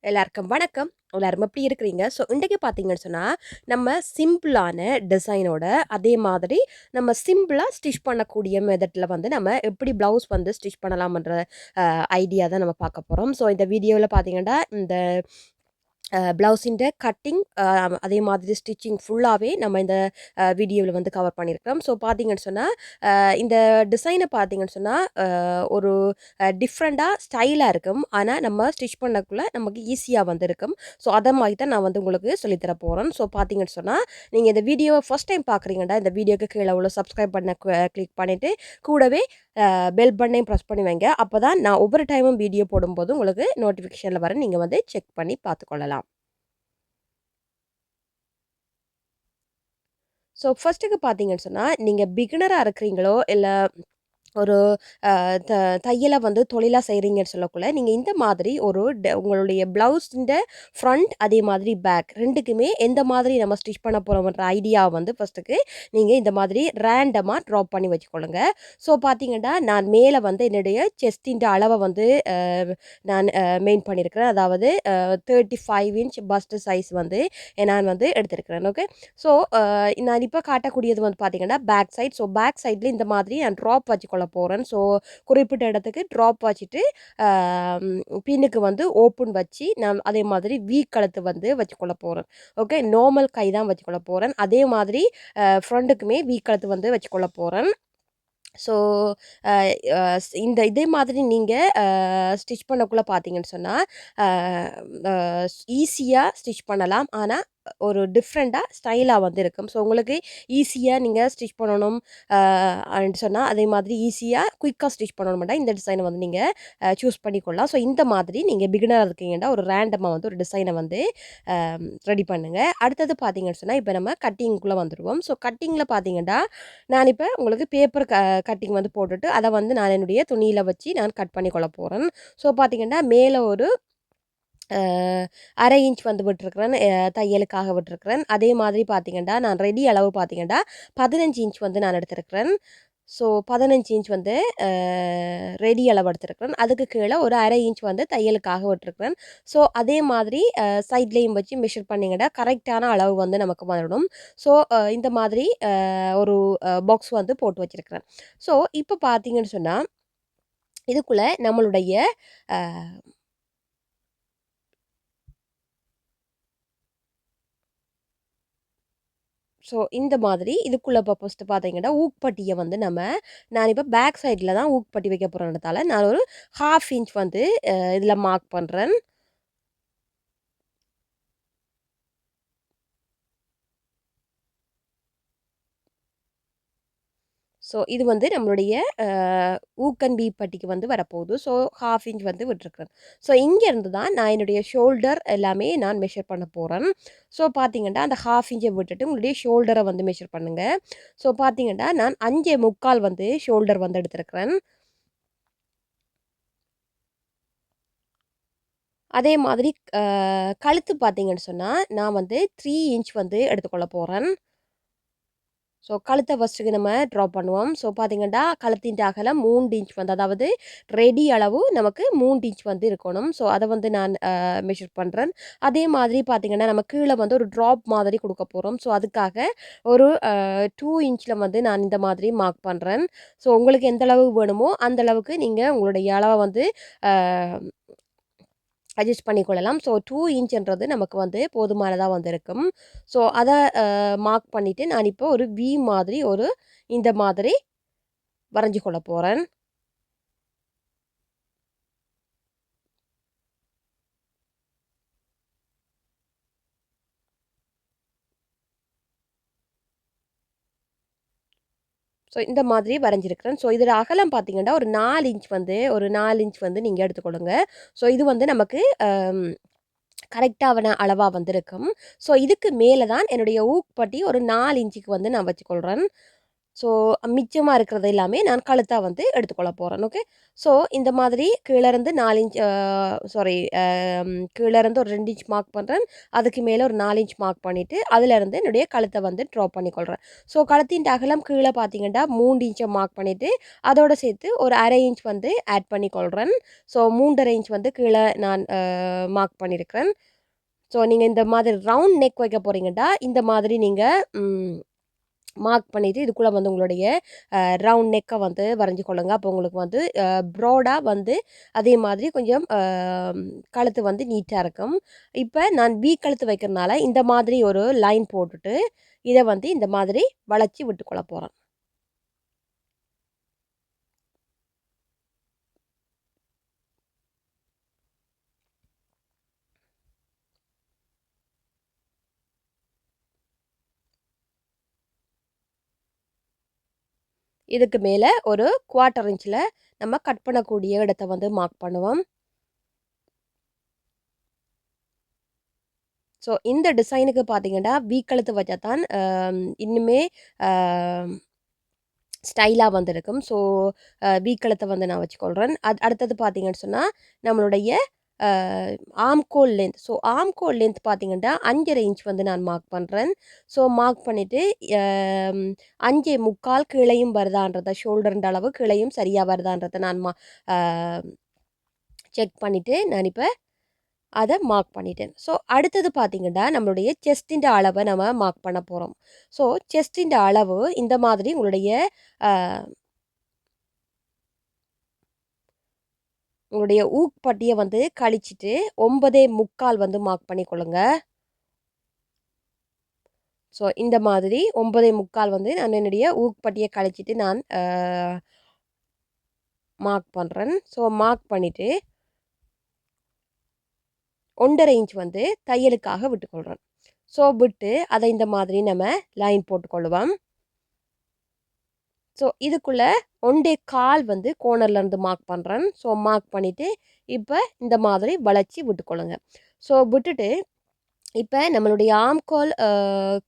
எல்லாருக்கும் வணக்கம். எல்லாரும் எப்படி இருக்கிறீங்க? ஸோ இன்றைக்கு பார்த்தீங்கன்னு சொன்னால் நம்ம சிம்பிளான டிசைனோட அதே மாதிரி நம்ம சிம்பிளாக ஸ்டிச் பண்ணக்கூடிய மெத்தடில் வந்து நம்ம எப்படி ப்ளவுஸ் வந்து ஸ்டிச் பண்ணலாம்ன்ற ஐடியா தான் நம்ம பார்க்க போகிறோம். ஸோ இந்த வீடியோவில் பார்த்தீங்கன்னா இந்த ப்ளவுஸிൻ്റെ கட்டிங் அதே மாதிரி ஸ்டிச்சிங் ஃபுல்லாகவே நம்ம இந்த வீடியோவில் வந்து கவர் பண்ணியிருக்கிறோம். ஸோ பார்த்தீங்கன்னு சொன்னால் இந்த டிசைனை பார்த்தீங்கன்னு சொன்னால் ஒரு டிஃப்ரெண்ட்டாக ஸ்டைலாக இருக்கும். ஆனால் நம்ம ஸ்டிச் பண்ணக்குள்ளே நமக்கு ஈஸியாக வந்து இருக்கும். ஸோ அதை மாதிரி தான் நான் வந்து உங்களுக்கு சொல்லித்தர போகிறேன். ஸோ பார்த்தீங்கன்னு சொன்னால் நீங்கள் இந்த வீடியோவை ஃபஸ்ட் டைம் பார்க்குறீங்கடா இந்த வீடியோக்கு கீழே உள்ள சப்ஸ்கிரைப் பண்ண கிளிக் பண்ணிவிட்டு கூடவே பெல் பட்டனையும் ப்ரெஸ் பண்ணி வைங்க. அப்போ தான் நான் ஒவ்வொரு டைமும் வீடியோ போடும்போது உங்களுக்கு நோட்டிஃபிகேஷனில் வர நீங்கள் வந்து செக் பண்ணி பார்த்துக்கொள்ளலாம். ஸோ ஃபர்ஸ்ட்டுக்கு பார்த்தீங்கன்னு சொன்னால் நீங்கள் பிகினராக இருக்கிறீங்களோ இல்லை ஒரு அ த தையலை வந்து தொழிலா செய்கிறீங்கன்னு சொல்லக்குள்ள, நீங்க இந்த மாதிரி ஒரு உங்களுடைய ப்ளவுஸின்ட ஃப்ரண்ட் அதே மாதிரி பேக் 2க்குமே எந்த மாதிரி நம்ம ஸ்டிச் பண்ண போறோம்ன்ற ஐடியா வந்து ஃபர்ஸ்ட்டுக்கு நீங்க இந்த மாதிரி ரேண்டமா ட்ராப் பண்ணி வச்சுக்கொள்ளுங்க. ஸோ பார்த்தீங்கன்னா, நான் மேல வந்து என்னுடைய செஸ்டின்ட அளவ வந்து நான் மெயின் பண்ணியிருக்கிறேன். அதாவது 35 இன்ச் பஸ்ட் சைஸ் வந்து நான் வந்து எடுத்திருக்கிறேன். ஓகே. ஸோ நான் இப்போ காட்டக்கூடியது வந்து பார்த்தீங்கன்னா, பேக் சைட். ஸோ பேக் சைட்ல இந்த மாதிரி நான் ட்ராப் வச்சுக்கொள்ள போகிறேன். ஸோ குறிப்பிட்ட இடத்துக்கு ட்ராப் வச்சுட்டு பின்னுக்கு வந்து ஓப்பன் வச்சு நான் அதே மாதிரி வி கழுத்து வந்து வச்சுக்கொள்ள போகிறேன். ஓகே. நார்மல் கை தான் வச்சுக்கொள்ள போகிறேன். அதே மாதிரி ஃப்ரண்ட்டுக்குமே வி கழுத்து வந்து வச்சுக்கொள்ள போகிறேன். ஸோ இந்த இதே மாதிரி நீங்கள் ஸ்டிச் பண்ணக்குள்ளே பார்த்தீங்கன்னு சொன்னால் ஈஸியாக ஸ்டிச் பண்ணலாம். ஆனால் ஒரு டிஃப்ரெண்ட்டாக ஸ்டைலாக வந்து இருக்கும். ஸோ உங்களுக்கு ஈஸியாக நீங்கள் ஸ்டிச் பண்ணணும் சொன்னால் அதே மாதிரி ஈஸியாக குயிக்காக ஸ்டிச் பண்ணணுமெண்டா இந்த டிசைனை வந்து நீங்கள் சூஸ் பண்ணிக்கொள்ளலாம். ஸோ இந்த மாதிரி நீங்கள் பிகினராக இருக்கீங்கன்னா ஒரு ரேண்டமாக வந்து ஒரு டிசைனை வந்து ரெடி பண்ணுங்கள். அடுத்தது பார்த்தீங்கன்னு சொன்னால் இப்போ நம்ம கட்டிங்குள்ளே வந்துடுவோம். ஸோ கட்டிங்கில் பார்த்தீங்கன்னா நான் இப்போ உங்களுக்கு பேப்பர் கட்டிங் வந்து போட்டுட்டு அதை வந்து நான் என்னுடைய துணியில் வச்சு நான் கட் பண்ணி கொள்ள போகிறேன். ஸோ பார்த்தீங்கன்னா மேலே ஒரு 1/2 இன்ச் வந்து விட்டுருக்குறேன். தையலுக்காக விட்டுருக்குறேன். அதே மாதிரி பார்த்தீங்கன்னா நான் ரெடி அளவு பார்த்தீங்கன்னா 15 இன்ச் வந்து நான் எடுத்திருக்கிறேன். ஸோ 15 இன்ச் வந்து ரெடி அளவு எடுத்திருக்கிறேன். அதுக்கு கீழே ஒரு 1/2 இன்ச் வந்து தையலுக்காக விட்டுருக்குறேன். ஸோ அதே மாதிரி சைட்லேயும் வச்சு மெஷர் பண்ணிங்கன்னா கரெக்டான அளவு வந்து நமக்கு வந்துடும். ஸோ இந்த மாதிரி ஒரு பாக்ஸ் வந்து போட்டு வச்சுருக்கிறேன். ஸோ இப்போ பார்த்தீங்கன்னு சொன்னால் இதுக்குள்ளே நம்மளுடைய ஸோ இந்த மாதிரி இதுக்குள்ளே இப்போ ஃபஸ்ட்டு பார்த்தீங்கன்னா ஊக்பட்டியை வந்து நான் இப்போ பேக் சைடில் தான் ஊக்பட்டி வைக்க போகிறேன்றதால நான் ஒரு 1/2 இன்ச் வந்து இதில் மார்க் பண்ணுறேன். ஸோ இது வந்து நம்மளுடைய ஊக்கன் பி பட்டிக்கு வந்து வரப்போகுது. ஸோ 1/2 இன்ச் வந்து விட்டுருக்குறேன். ஸோ இங்கேருந்து தான் நான் என்னுடைய ஷோல்டர் எல்லாமே நான் மெஷர் பண்ண போகிறேன். ஸோ பார்த்தீங்கன்னா அந்த 1/2 இன்ச்சை விட்டுட்டு உங்களுடைய ஷோல்டரை வந்து மெஷர் பண்ணுங்கள். ஸோ பார்த்தீங்கன்னா நான் 5.25 வந்து ஷோல்டர் வந்து எடுத்திருக்கிறேன். அதே மாதிரி கழுத்து பார்த்தீங்கன்னு சொன்னால் நான் வந்து 3 இன்ச் வந்து எடுத்துக்கொள்ள போகிறேன். ஸோ கழுத்தை ஃபஸ்ட்டுக்கு நம்ம ட்ரா பண்ணுவோம். ஸோ பார்த்தீங்கன்னா கழுத்தின் அகலம் 3 இன்ச் வந்து அதாவது ரெடி அளவு நமக்கு 3 இன்ச் வந்து இருக்கணும். ஸோ அதை வந்து நான் மெஷர் பண்ணுறேன். அதே மாதிரி பார்த்தீங்கன்னா நம்ம கீழே வந்து ஒரு ட்ராப் மாதிரி கொடுக்க போகிறோம். ஸோ அதுக்காக ஒரு 2 இன்ச்சில் வந்து நான் இந்த மாதிரி மார்க் பண்ணுறேன். ஸோ உங்களுக்கு எந்த அளவு வேணுமோ அந்த அளவுக்கு நீங்கள் உங்களுடைய அளவை வந்து அட்ஜஸ்ட் பண்ணிக்கொள்ளலாம். ஸோ 2 இன்ச்ன்றது நமக்கு வந்து போதுமானதாக வந்து இருக்கும். ஸோ அதை மார்க் பண்ணிவிட்டு நான் இப்போ ஒரு வி மாதிரி இந்த மாதிரி வரைஞ்சி கொள்ள போகிறேன். ஸோ இந்த மாதிரி வரைஞ்சிருக்கிறேன். ஸோ இதில் அகலம் பார்த்தீங்கன்னா ஒரு 4 இன்ச் வந்து நீங்கள் எடுத்துக்கொள்ளுங்க. ஸோ இது வந்து நமக்கு கரெக்டான அளவாக வந்திருக்கும். ஸோ இதுக்கு மேலே தான் என்னுடைய ஊக்பட்டி ஒரு 4 இன்ச்சுக்கு வந்து நான் வச்சுக்கொள்கிறேன். ஸோ மிச்சமா இருக்கிறது எல்லாமே நான் கழுத்தா வந்து எடுத்துக்கொள்ள போறேன். ஓகே. ஸோ இந்த மாதிரி கீழருந்து 4 இன்ச் சாரி கீழருந்து ஒரு 2 இன்ச் மார்க் பண்றேன். அதுக்கு மேல ஒரு 4 இன்ச் மார்க் பண்ணிட்டு, அதிலருந்து என்னுடைய கழுத்த வந்து ட்ரா பண்ணிக்கொள்றேன். ஸோ கழுத்தின் அகலம் கீழ பார்த்தீங்கன்னா 3 இன்ச்ச மார்க் பண்ணிட்டு, அதோட சேர்த்து ஒரு 1/2 இன்ச் வந்து ஆட் பண்ணிக்கொள்றேன். ஸோ 3 1/2 இன்ச் வந்து கீழ நான் மார்க் பண்ணியிருக்கிறேன். ஸோ நீங்க இந்த மாதிரி ரவுண்ட் நெக் வைக்க போறீங்கன்னா, இந்த மாதிரி நீங்க ம் மார்க் பண்ணிட்டு, இதுக்குள்ள வந்து உங்களுடைய ரவுண்ட் நெக்க வந்து வரைஞ்சு கொள்ளுங்க. அப்போ உங்களுக்கு வந்து ப்ராடா வந்து அதே மாதிரி கொஞ்சம் கழுத்து வந்து நீட்டா இருக்கும். இப்ப நான் வி கழுத்து வைக்கிறனால, இந்த மாதிரி ஒரு லைன் போட்டுட்டு, இத வந்து இந்த மாதிரி வளைச்சு விட்டுக்கொள்ள போறேன். இதுக்கு மேல ஒரு 1/4 இன்ச்ல நம்ம கட் பண்ணக்கூடிய இடத்த வந்து மார்க் பண்ணுவோம். ஸோ இந்த டிசைனுக்கு பார்த்தீங்கன்னா, வி கழுத்து வச்சா தான் இன்னுமே அ ஸ்டைலா வந்திருக்கும். ஸோ வி கழுத்த வந்து நான் வச்சுக்கொள்றேன். அடுத்தது பார்த்தீங்கன்னு சொன்னா, நம்மளுடைய அ ஆர்ம்கோல் லென்த். ஸோ ஆர்ம்கோல் லென்த் பார்த்தீங்கன்னா, 5 1/2 இன்ச் வந்து நான் மார்க் பண்றேன். ஸோ மார்க் பண்ணிட்டு, அ 5 1/4 கீழயும் வருதான்றத ஷோல்டர்ன்ற அளவு கீழயும் சரியா வருதான்றத நான் அ செக் பண்ணிட்டு, நான் இப்ப அத மார்க் பண்ணிட்டேன். ஸோ அடுத்தது பார்த்தீங்கன்னா, நம்மளுடைய செஸ்ட்டின்ட அளவ நம்ம மார்க் பண்ண போறோம். ஸோ செஸ்ட்டின்ட அளவு இந்த மாதிரி அ உங்களுடைய ஊக்பட்டிய வந்து கழிச்சிட்டு 9 1/4 வந்து மார்க் பண்ணிக்கொள்ளுங்க. ஸோ இந்த மாதிரி 9 1/4 வந்து நான் என்னுடைய ஊக்பட்டிய கழிச்சிட்டு நான் மார்க் பண்றேன். ஸோ மார்க் பண்ணிட்டு 1 1/2 இன்ச் வந்து தையலுக்காக விட்டுக்கொள்றேன். ஸோ விட்டு அத இந்த மாதிரி நம்ம லைன் போட்டுக்கொள்ளுவோம். ஸோ இதுக்குள்ள 1 1/4 வந்து கோணர்லேருந்து மார்க் பண்றேன். ஸோ மார்க் பண்ணிட்டு, இப்ப இந்த மாதிரி வளைச்சு விட்டுக்கொள்ளுங்க. ஸோ விட்டுட்டு, இப்ப நம்மளுடைய ஆர்ம்கோல்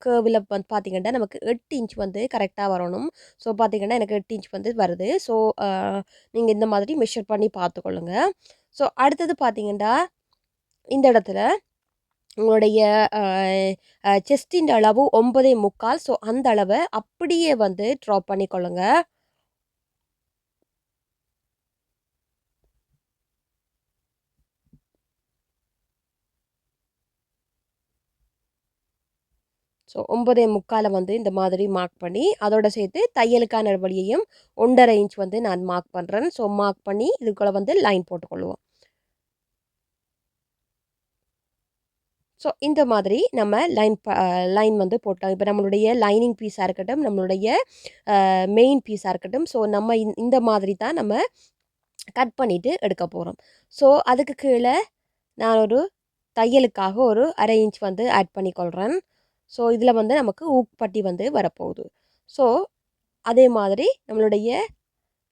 கர்வ்ல வந்து பார்த்தீங்கன்னா, நமக்கு 8 இன்ச் வந்து கரெக்ட்டா வரணும். ஸோ பார்த்தீங்கன்னா, எனக்கு 8 இன்ச் வந்து வருது. ஸோ அ நீங்க இந்த மாதிரி மெஷர் பண்ணி பார்த்துக்கொள்ளுங்க. ஸோ அடுத்தது பார்த்தீங்கன்னா, இந்த இடத்துல உங்களுடைய அ செஸ்ட்டின் அளவு 9 1/4. ஸோ அந்த அளவ அப்படியே வந்து ட்ராப் பண்ணிக்கொள்ளுங்க. ஸோ 9 1/4 வந்து இந்த மாதிரி மார்க் பண்ணி, அதோட சேர்த்து தையலுக்கான வழியையும் 1 1/2 இன்ச் வந்து நான் மார்க் பண்றேன். ஸோ மார்க் பண்ணி இதுக்குள்ள வந்து லைன் போட்டுக்கொள்வோம். ஸோ இந்த மாதிரி நம்ம லைன் வந்து போட்டோம். இப்ப நம்மளுடைய லைனிங் பீஸா இருக்கட்டும், நம்மளுடைய மெயின் பீஸா இருக்கட்டும், ஸோ நம்ம இந்த மாதிரி தான் நம்ம கட் பண்ணிட்டு எடுக்க போறோம். ஸோ அதுக்கு கீழ நான் ஒரு தையலுக்காக ஒரு 1/2 இன்ச் வந்து ஆட் பண்ணிக்கொள்றேன். ஸோ இதில வந்து நமக்கு ஊக்பட்டி வந்து வரப்போகுது. ஸோ அதே மாதிரி நம்மளுடைய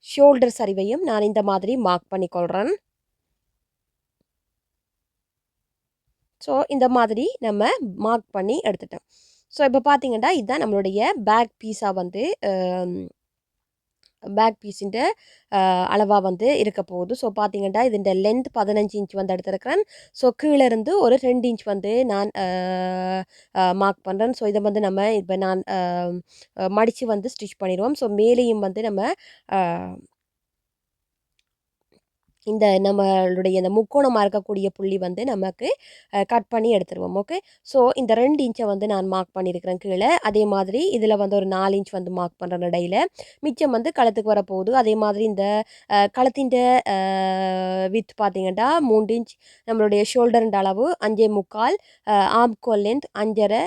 ஷோல்டர் சரிவையும் நான் இந்த மாதிரி மார்க் பண்ணிக்கொள்றேன். ஸோ இந்த மாதிரி நம்ம மார்க் பண்ணி எடுத்துட்டோம். ஸோ இப்ப பார்த்தீங்கன்னா, இதுதான் நம்மளுடைய பேக் பீஸா வந்து பேக் பீஸின்ட அளவா வந்து இருக்க போகுது. ஸோ பார்த்தீங்கன்னா, இதுன்ற லென்த் 15 இன்ச் வந்து எடுத்திருக்கிறேன். ஸோ கீழ இருந்து ஒரு 2 இன்ச் வந்து நான் மார்க் பண்றேன். ஸோ இத வந்து நம்ம இப்ப நான் மடிச்சு வந்து ஸ்டிச் பண்ணிருவோம். ஸோ மேலேயும் வந்து நம்ம அ இந்த நம்மளுடைய இந்த முக்கோணமா இருக்கக்கூடிய புள்ளி வந்து நமக்கு கட் பண்ணி எடுத்துருவோம். ஓகே. ஸோ இந்த 2 இன்ச்ச வந்து நான் மார்க் பண்ணியிருக்கிறேன் கீழ. அதே மாதிரி இதில வந்து ஒரு 4 இன்ச் வந்து மார்க் பண்றேன் இடையில. மிச்சம் வந்து கழுத்துக்கு வரப்போகுது. அதே மாதிரி இந்த கழுத்தின்ட விட்த் பார்த்தீங்கன்னா 3 இன்ச், நம்மளுடைய ஷோல்டர்ன்ற அளவு 5 1/4, ஆர்ம்கோல் லென்த் 5 1/2,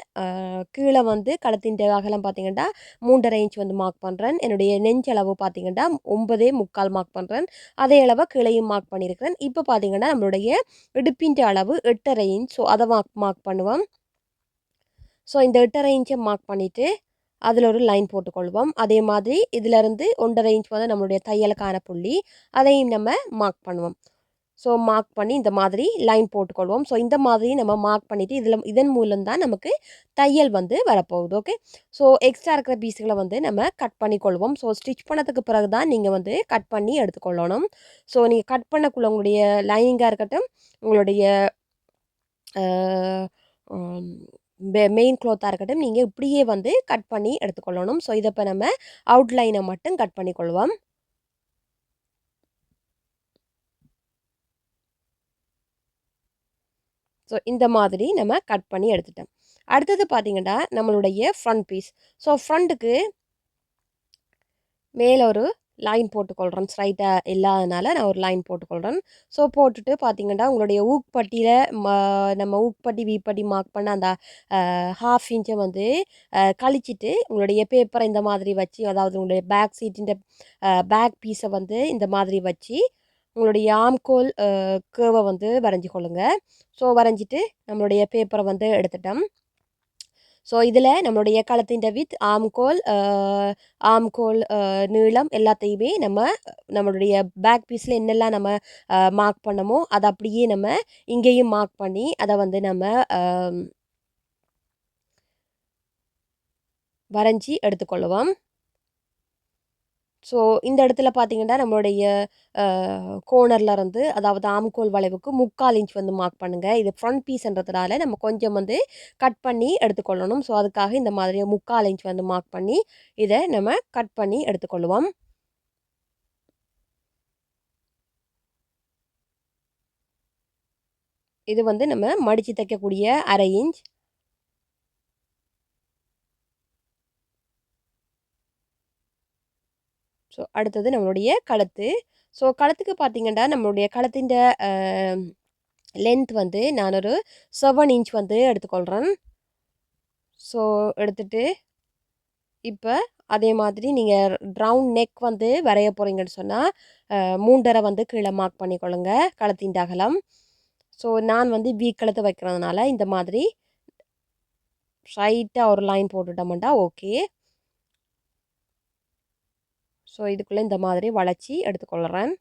கீழ வந்து கழுத்தின்ட அகலம் பார்த்தீங்கன்னா 3 1/2 இன்ச் வந்து மார்க் பண்றேன். என்னுடைய நெஞ்சளவு பார்த்தீங்கன்னா 9 1/4 மார்க் பண்றேன். அதே அளவ கீழயும் மார்க் பண்ணியிருக்கிறேன். இப்ப பார்த்தீங்கன்னா, நம்மளுடைய இடுப்பின்ட அளவு 8 1/2 இன்ச். ஸோ அத மார்க் மார்க் பண்ணுவோம். ஸோ இந்த 8 1/2 இன்ச்ச மார்க் பண்ணிட்டு, அதில ஒரு லைன் போட்டுக்கொள்வோம். அதே மாதிரி இதிலருந்து 1 1/2 இன்ச் வந்து நம்மளுடைய தையலுக்கான புள்ளி. அதையும் நம்ம மார்க் பண்ணுவோம். ஸோ மார்க் பண்ணி இந்த மாதிரி லைன் போட்டுக்கொள்வோம். ஸோ இந்த மாதிரி நம்ம மார்க் பண்ணிவிட்டு இதன் மூலம் தான் நமக்கு தையல் வந்து வரப்போகுது. ஓகே. ஸோ எக்ஸ்ட்ரா இருக்கிற பீஸுகளை வந்து நம்ம கட் பண்ணிக்கொள்வோம். ஸோ ஸ்டிச் பண்ணதுக்கு பிறகு தான் நீங்கள் வந்து கட் பண்ணி எடுத்துக்கொள்ளணும். ஸோ நீங்கள் கட் பண்ணக்குள்ள உங்களுடைய லைனிங்காக இருக்கட்டும், உங்களுடைய மெயின் க்ளாத்தாக இருக்கட்டும், நீங்கள் இப்படியே வந்து கட் பண்ணி எடுத்துக்கொள்ளணும். ஸோ இதை இப்போ நம்ம அவுட்லைனை மட்டும் கட் பண்ணிக்கொள்வோம். ஸோ இந்த மாதிரி நம்ம கட் பண்ணி எடுத்துட்டோம். அடுத்தது பார்த்தீங்கன்னா நம்மளுடைய ஃப்ரண்ட் பீஸ். ஸோ ஃப்ரண்ட்டுக்கு மேலே ஒரு லைன் போட்டுக்கொள்கிறேன். ஸ்ட்ரைட்டாக இல்லாதனால நான் ஒரு லைன் போட்டுக்கொள்கிறேன். ஸோ போட்டுட்டு பார்த்தீங்கன்னா உங்களுடைய ஊக்பட்டியில் நம்ம ஊக்பட்டி வீப்பட்டி மார்க் பண்ண அந்த 1/2 இன்ச்சை வந்து கழிச்சிட்டு உங்களுடைய பேப்பரை இந்த மாதிரி வச்சு, அதாவது உங்களுடைய பேக் சீட்டிൻ്റെ பேக் பீஸை வந்து இந்த மாதிரி வச்சு உங்களுடைய ஆம்கோல் கேர்வை வந்து வரைஞ்சி கொள்ளுங்க. ஸோ வரைஞ்சிட்டு நம்மளுடைய பேப்பரை வந்து எடுத்துட்டோம். ஸோ இதில் நம்மளுடைய களத்தின் வித் ஆம்கோல் நீளம் எல்லாத்தையுமே நம்மளுடைய பேக் பீஸில் என்னெல்லாம் நம்ம மார்க் பண்ணமோ அதை அப்படியே நம்ம இங்கேயும் மார்க் பண்ணி அதை வந்து நம்ம வரைஞ்சி எடுத்துக்கொள்ளுவோம். ஸோ இந்த இடத்துல பார்த்தீங்கன்னா நம்மளுடைய கோர்னரில் இருந்து, அதாவது ஆம்கோல் வளைவுக்கு 3/4 இன்ச் வந்து மார்க் பண்ணுங்கள். இது ஃப்ரண்ட் பீஸ்ன்றதுனால நம்ம கொஞ்சம் வந்து கட் பண்ணி எடுத்துக்கொள்ளணும். ஸோ அதுக்காக இந்த மாதிரி 3/4 இன்ச் வந்து மார்க் பண்ணி இதை நம்ம கட் பண்ணி எடுத்துக்கொள்ளுவோம். இது வந்து நம்ம மடித்து தைக்கக்கூடிய 1/2 இன்ச். ஸோ அடுத்தது நம்மளுடைய கழுத்து. ஸோ கழுத்துக்கு பார்த்தீங்கன்னா நம்மளுடைய கழுத்தின் லென்த் வந்து நான் ஒரு 7 இன்ச் வந்து எடுத்துக்கொள்கிறேன். ஸோ எடுத்துட்டு இப்போ அதே மாதிரி நீங்கள் ரவுண்ட் நெக் வந்து வரைய போகிறீங்கன்னு சொன்னால் 3.5 வந்து கீழே மார்க் பண்ணிக்கொள்ளுங்க கழுத்தின் அகலம். ஸோ நான் வந்து கழுத்து வைக்கிறதுனால இந்த மாதிரி ஸ்ட்ரைட்டாக ஒரு லைன் போட்டுட்டோம்னா ஓகே. ஸோ இதுக்குள்ளே இந்த மாதிரி வளைச்சி எடுத்துக்கொள்கிறேன்.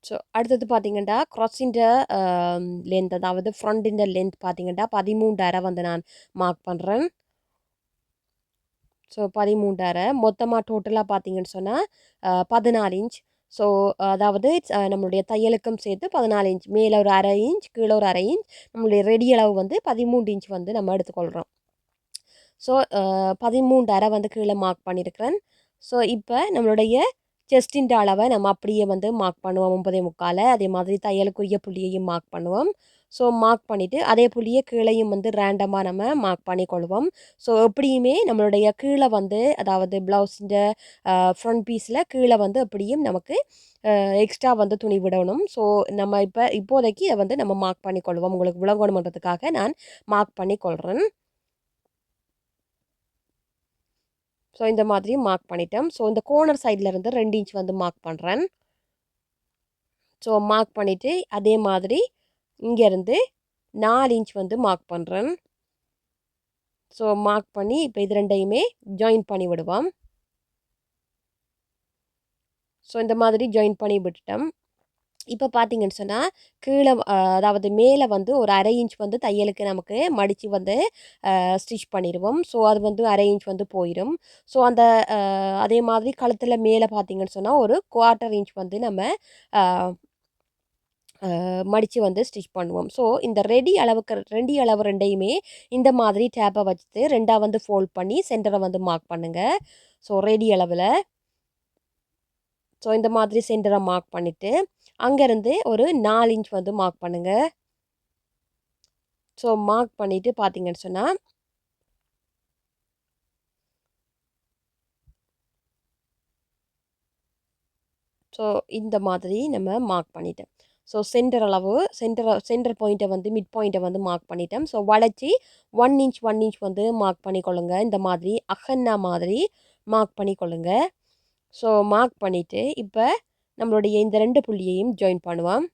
ஸோ அடுத்தது பார்த்தீங்கன்னா க்ராஸின்ற லென்த், அதாவது ஃப்ரண்டின் லென்த் பார்த்தீங்கன்னா 13.5 வந்து நான் மார்க் பண்ணுறேன். ஸோ 13.5 மொத்தமாக டோட்டலாக பார்த்தீங்கன்னு சொன்னால் 14 இன்ச். ஸோ அதாவது நம்மளுடைய தையலுக்கும் சேர்த்து 14 இன்ச், மேலே ஒரு 1/2 இன்ச், கீழே ஒரு 1/2 இன்ச், நம்மளுடைய ரெடி அளவு வந்து 13 இன்ச் வந்து நம்ம எடுத்துக்கொள்கிறோம். ஸோ 13.5 வந்து கீழே மார்க் பண்ணியிருக்கிறேன். ஸோ இப்போ நம்மளுடைய செஸ்டின் அளவை நம்ம அப்படியே வந்து மார்க் பண்ணுவோம் 9.25. அதே மாதிரி தையலுக்குரிய புள்ளியையும் மார்க் பண்ணுவோம். ஸோ மார்க் பண்ணிவிட்டு அதே புள்ளியை கீழையும் வந்து ரேண்டமாக நம்ம மார்க் பண்ணிக்கொள்வோம். ஸோ எப்படியுமே நம்மளுடைய கீழே வந்து, அதாவது ப்ளவுஸிൻ്റെ ஃப்ரண்ட் பீஸில் கீழே வந்து எப்படியும் நமக்கு எக்ஸ்ட்ரா வந்து துணி விடணும். ஸோ நம்ம இப்போதைக்கு இதை வந்து நம்ம மார்க் பண்ணிக்கொள்வோம். உங்களுக்கு விளங்கணுன்றதுக்காக நான் மார்க் பண்ணிக்கொள்கிறேன். ஸோ இந்த மாதிரி மார்க் பண்ணிட்டோம். ஸோ இந்த கோர்னர் சைடில் இருந்து 2 இன்ச் வந்து மார்க் பண்ணுறேன். ஸோ மார்க் பண்ணிவிட்டு அதே மாதிரி இங்கேருந்து 4 இன்ச் வந்து மார்க் பண்ணுறேன். ஸோ மார்க் பண்ணி இப்போ இது ரெண்டையுமே ஜாயின் பண்ணி விடுவோம். ஸோ இந்த மாதிரி ஜாயின் பண்ணி விட்டுட்டோம். இப்போ பார்த்தீங்கன்னு சொன்னால் கீழே அதாவது மேலே வந்து ஒரு 1/2 இன்ச் வந்து தையலுக்கு நமக்கு மடித்து வந்து ஸ்டிச் பண்ணிடுவோம். ஸோ அது வந்து 1/2 இன்ச் வந்து போயிடும். ஸோ அந்த அதே மாதிரி கழுத்தில் மேலே பார்த்தீங்கன்னு சொன்னால் ஒரு 1/4 இன்ச் வந்து நம்ம மடித்து வந்து ஸ்டிச் பண்ணுவோம். ஸோ இந்த ரெடி அளவு ரெண்டையுமே இந்த மாதிரி டேப்பை வச்சுட்டு ரெண்டாக வந்து ஃபோல்ட் பண்ணி சென்டரை வந்து மார்க் பண்ணுங்கள். ஸோ ரெடி அளவில் ஸோ இந்த மாதிரி சென்டரை மார்க் பண்ணிவிட்டு அங்கேருந்து ஒரு 4 இன்ச் வந்து மார்க் பண்ணுங்கள். ஸோ மார்க் பண்ணிவிட்டு பார்த்தீங்கன்னு சொன்னால் ஸோ இந்த மாதிரி நம்ம மார்க் பண்ணிட்டோம். ஸோ சென்டர் பாயிண்ட்டை வந்து மிட் பாயிண்ட்டை வந்து மார்க் பண்ணிட்டோம். ஸோ வளைச்சி 1 இன்ச் வந்து மார்க் பண்ணிக்கொள்ளுங்க. இந்த மாதிரி அகன்னா மாதிரி மார்க் பண்ணிக்கொள்ளுங்க. ஸோ மார்க் பண்ணிவிட்டு இப்போ நம்மளுடைய இந்த 2 புள்ளியையும் ஜாயின் பண்ணுவோம்.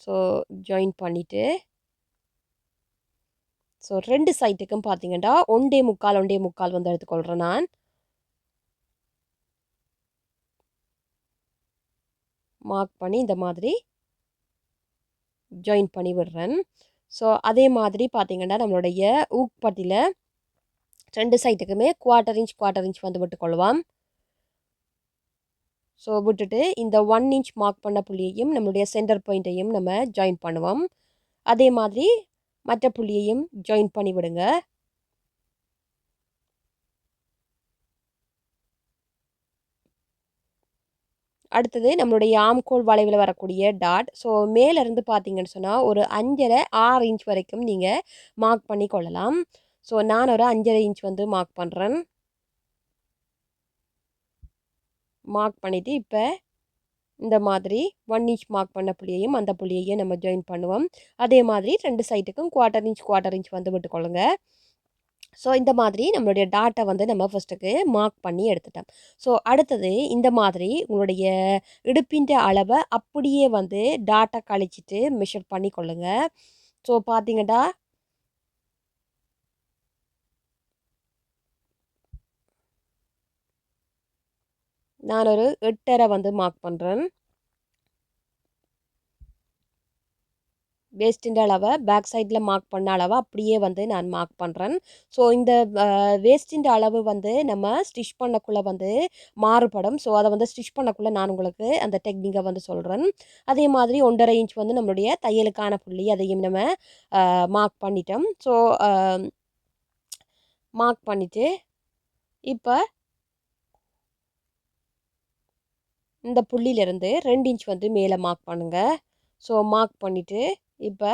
ஸோ ஜாயின் பண்ணிவிட்டு ஸோ 2 சைட்டுக்கும் பார்த்தீங்கன்னா ஒன்றே முக்கால் வந்து எடுத்துக்கொள்கிறேன் நான். மார்க் பண்ணி இந்த மாதிரி ஜாயின் பண்ணி விடுறேன். ஸோ அதே மாதிரி பார்த்தீங்கன்னா நம்மளுடைய ஊக்பட்டியில் 2 சைட்டுக்குமே குவார்ட்டர் இன்ச் வந்து விட்டுக்கொள்வோம். ஸோ விட்டுட்டு இந்த 1 இன்ச் மார்க் பண்ண புள்ளியையும் நம்மளுடைய சென்டர் பாயிண்ட்டையும் நம்ம ஜாயின் பண்ணுவோம். அதே மாதிரி மற்ற புள்ளியையும் ஜாயின் பண்ணி விடுங்க. அடுத்தது நம்மளுடைய ஆம்கோல் வளைவில் வரக்கூடிய டாட். ஸோ மேலேருந்து பார்த்தீங்கன்னு சொன்னால் ஒரு 5.5 6 இன்ச் வரைக்கும் நீங்கள் மார்க் பண்ணி கொள்ளலாம். ஸோ நான் ஒரு 5.5 இன்ச் வந்து மார்க் பண்ணுறேன். மார்க் பண்ணிவிட்டு இப்போ இந்த மாதிரி 1 இன்ச் மார்க் பண்ண புள்ளியையும் அந்த புள்ளியையும் நம்ம ஜாயின் பண்ணுவோம். அதே மாதிரி 2 சைட்டுக்கும் குவார்ட்டர் இன்ச் வந்து விட்டுக்கொள்ளுங்க. ஸோ இந்த மாதிரி நம்மளுடைய டாட்டை வந்து நம்ம ஃபஸ்ட்டுக்கு மார்க் பண்ணி எடுத்துட்டோம். ஸோ அடுத்தது இந்த மாதிரி உங்களுடைய இடுப்பின் அளவை அப்படியே வந்து டாட்டை கழிச்சிட்டு மெஷர் பண்ணி கொள்ளுங்க. ஸோ பார்த்தீங்கன்னா நான் ஒரு 8.5 வந்து மார்க் பண்ணுறேன். வேஸ்ட்டின் அளவை பேக் சைடில் மார்க் பண்ண அளவை அப்படியே வந்து நான் மார்க் பண்ணுறேன். ஸோ இந்த வேஸ்ட்டின் அளவு வந்து நம்ம ஸ்டிச் பண்ணக்குள்ளே வந்து மாறுபடும். ஸோ அதை வந்து ஸ்டிச் பண்ணக்குள்ளே நான் உங்களுக்கு அந்த டெக்னிக்கை வந்து சொல்கிறேன். அதே மாதிரி 1.5 இன்ச் வந்து நம்மளுடைய தையலுக்கான புள்ளி அதையும் நம்ம மார்க் பண்ணிட்டோம். ஸோ மார்க் பண்ணிவிட்டு இப்போ இந்த புள்ளியிலேருந்து 2 இன்ச் வந்து மேலே மார்க் பண்ணுங்கள். ஸோ மார்க் பண்ணிவிட்டு இப்போ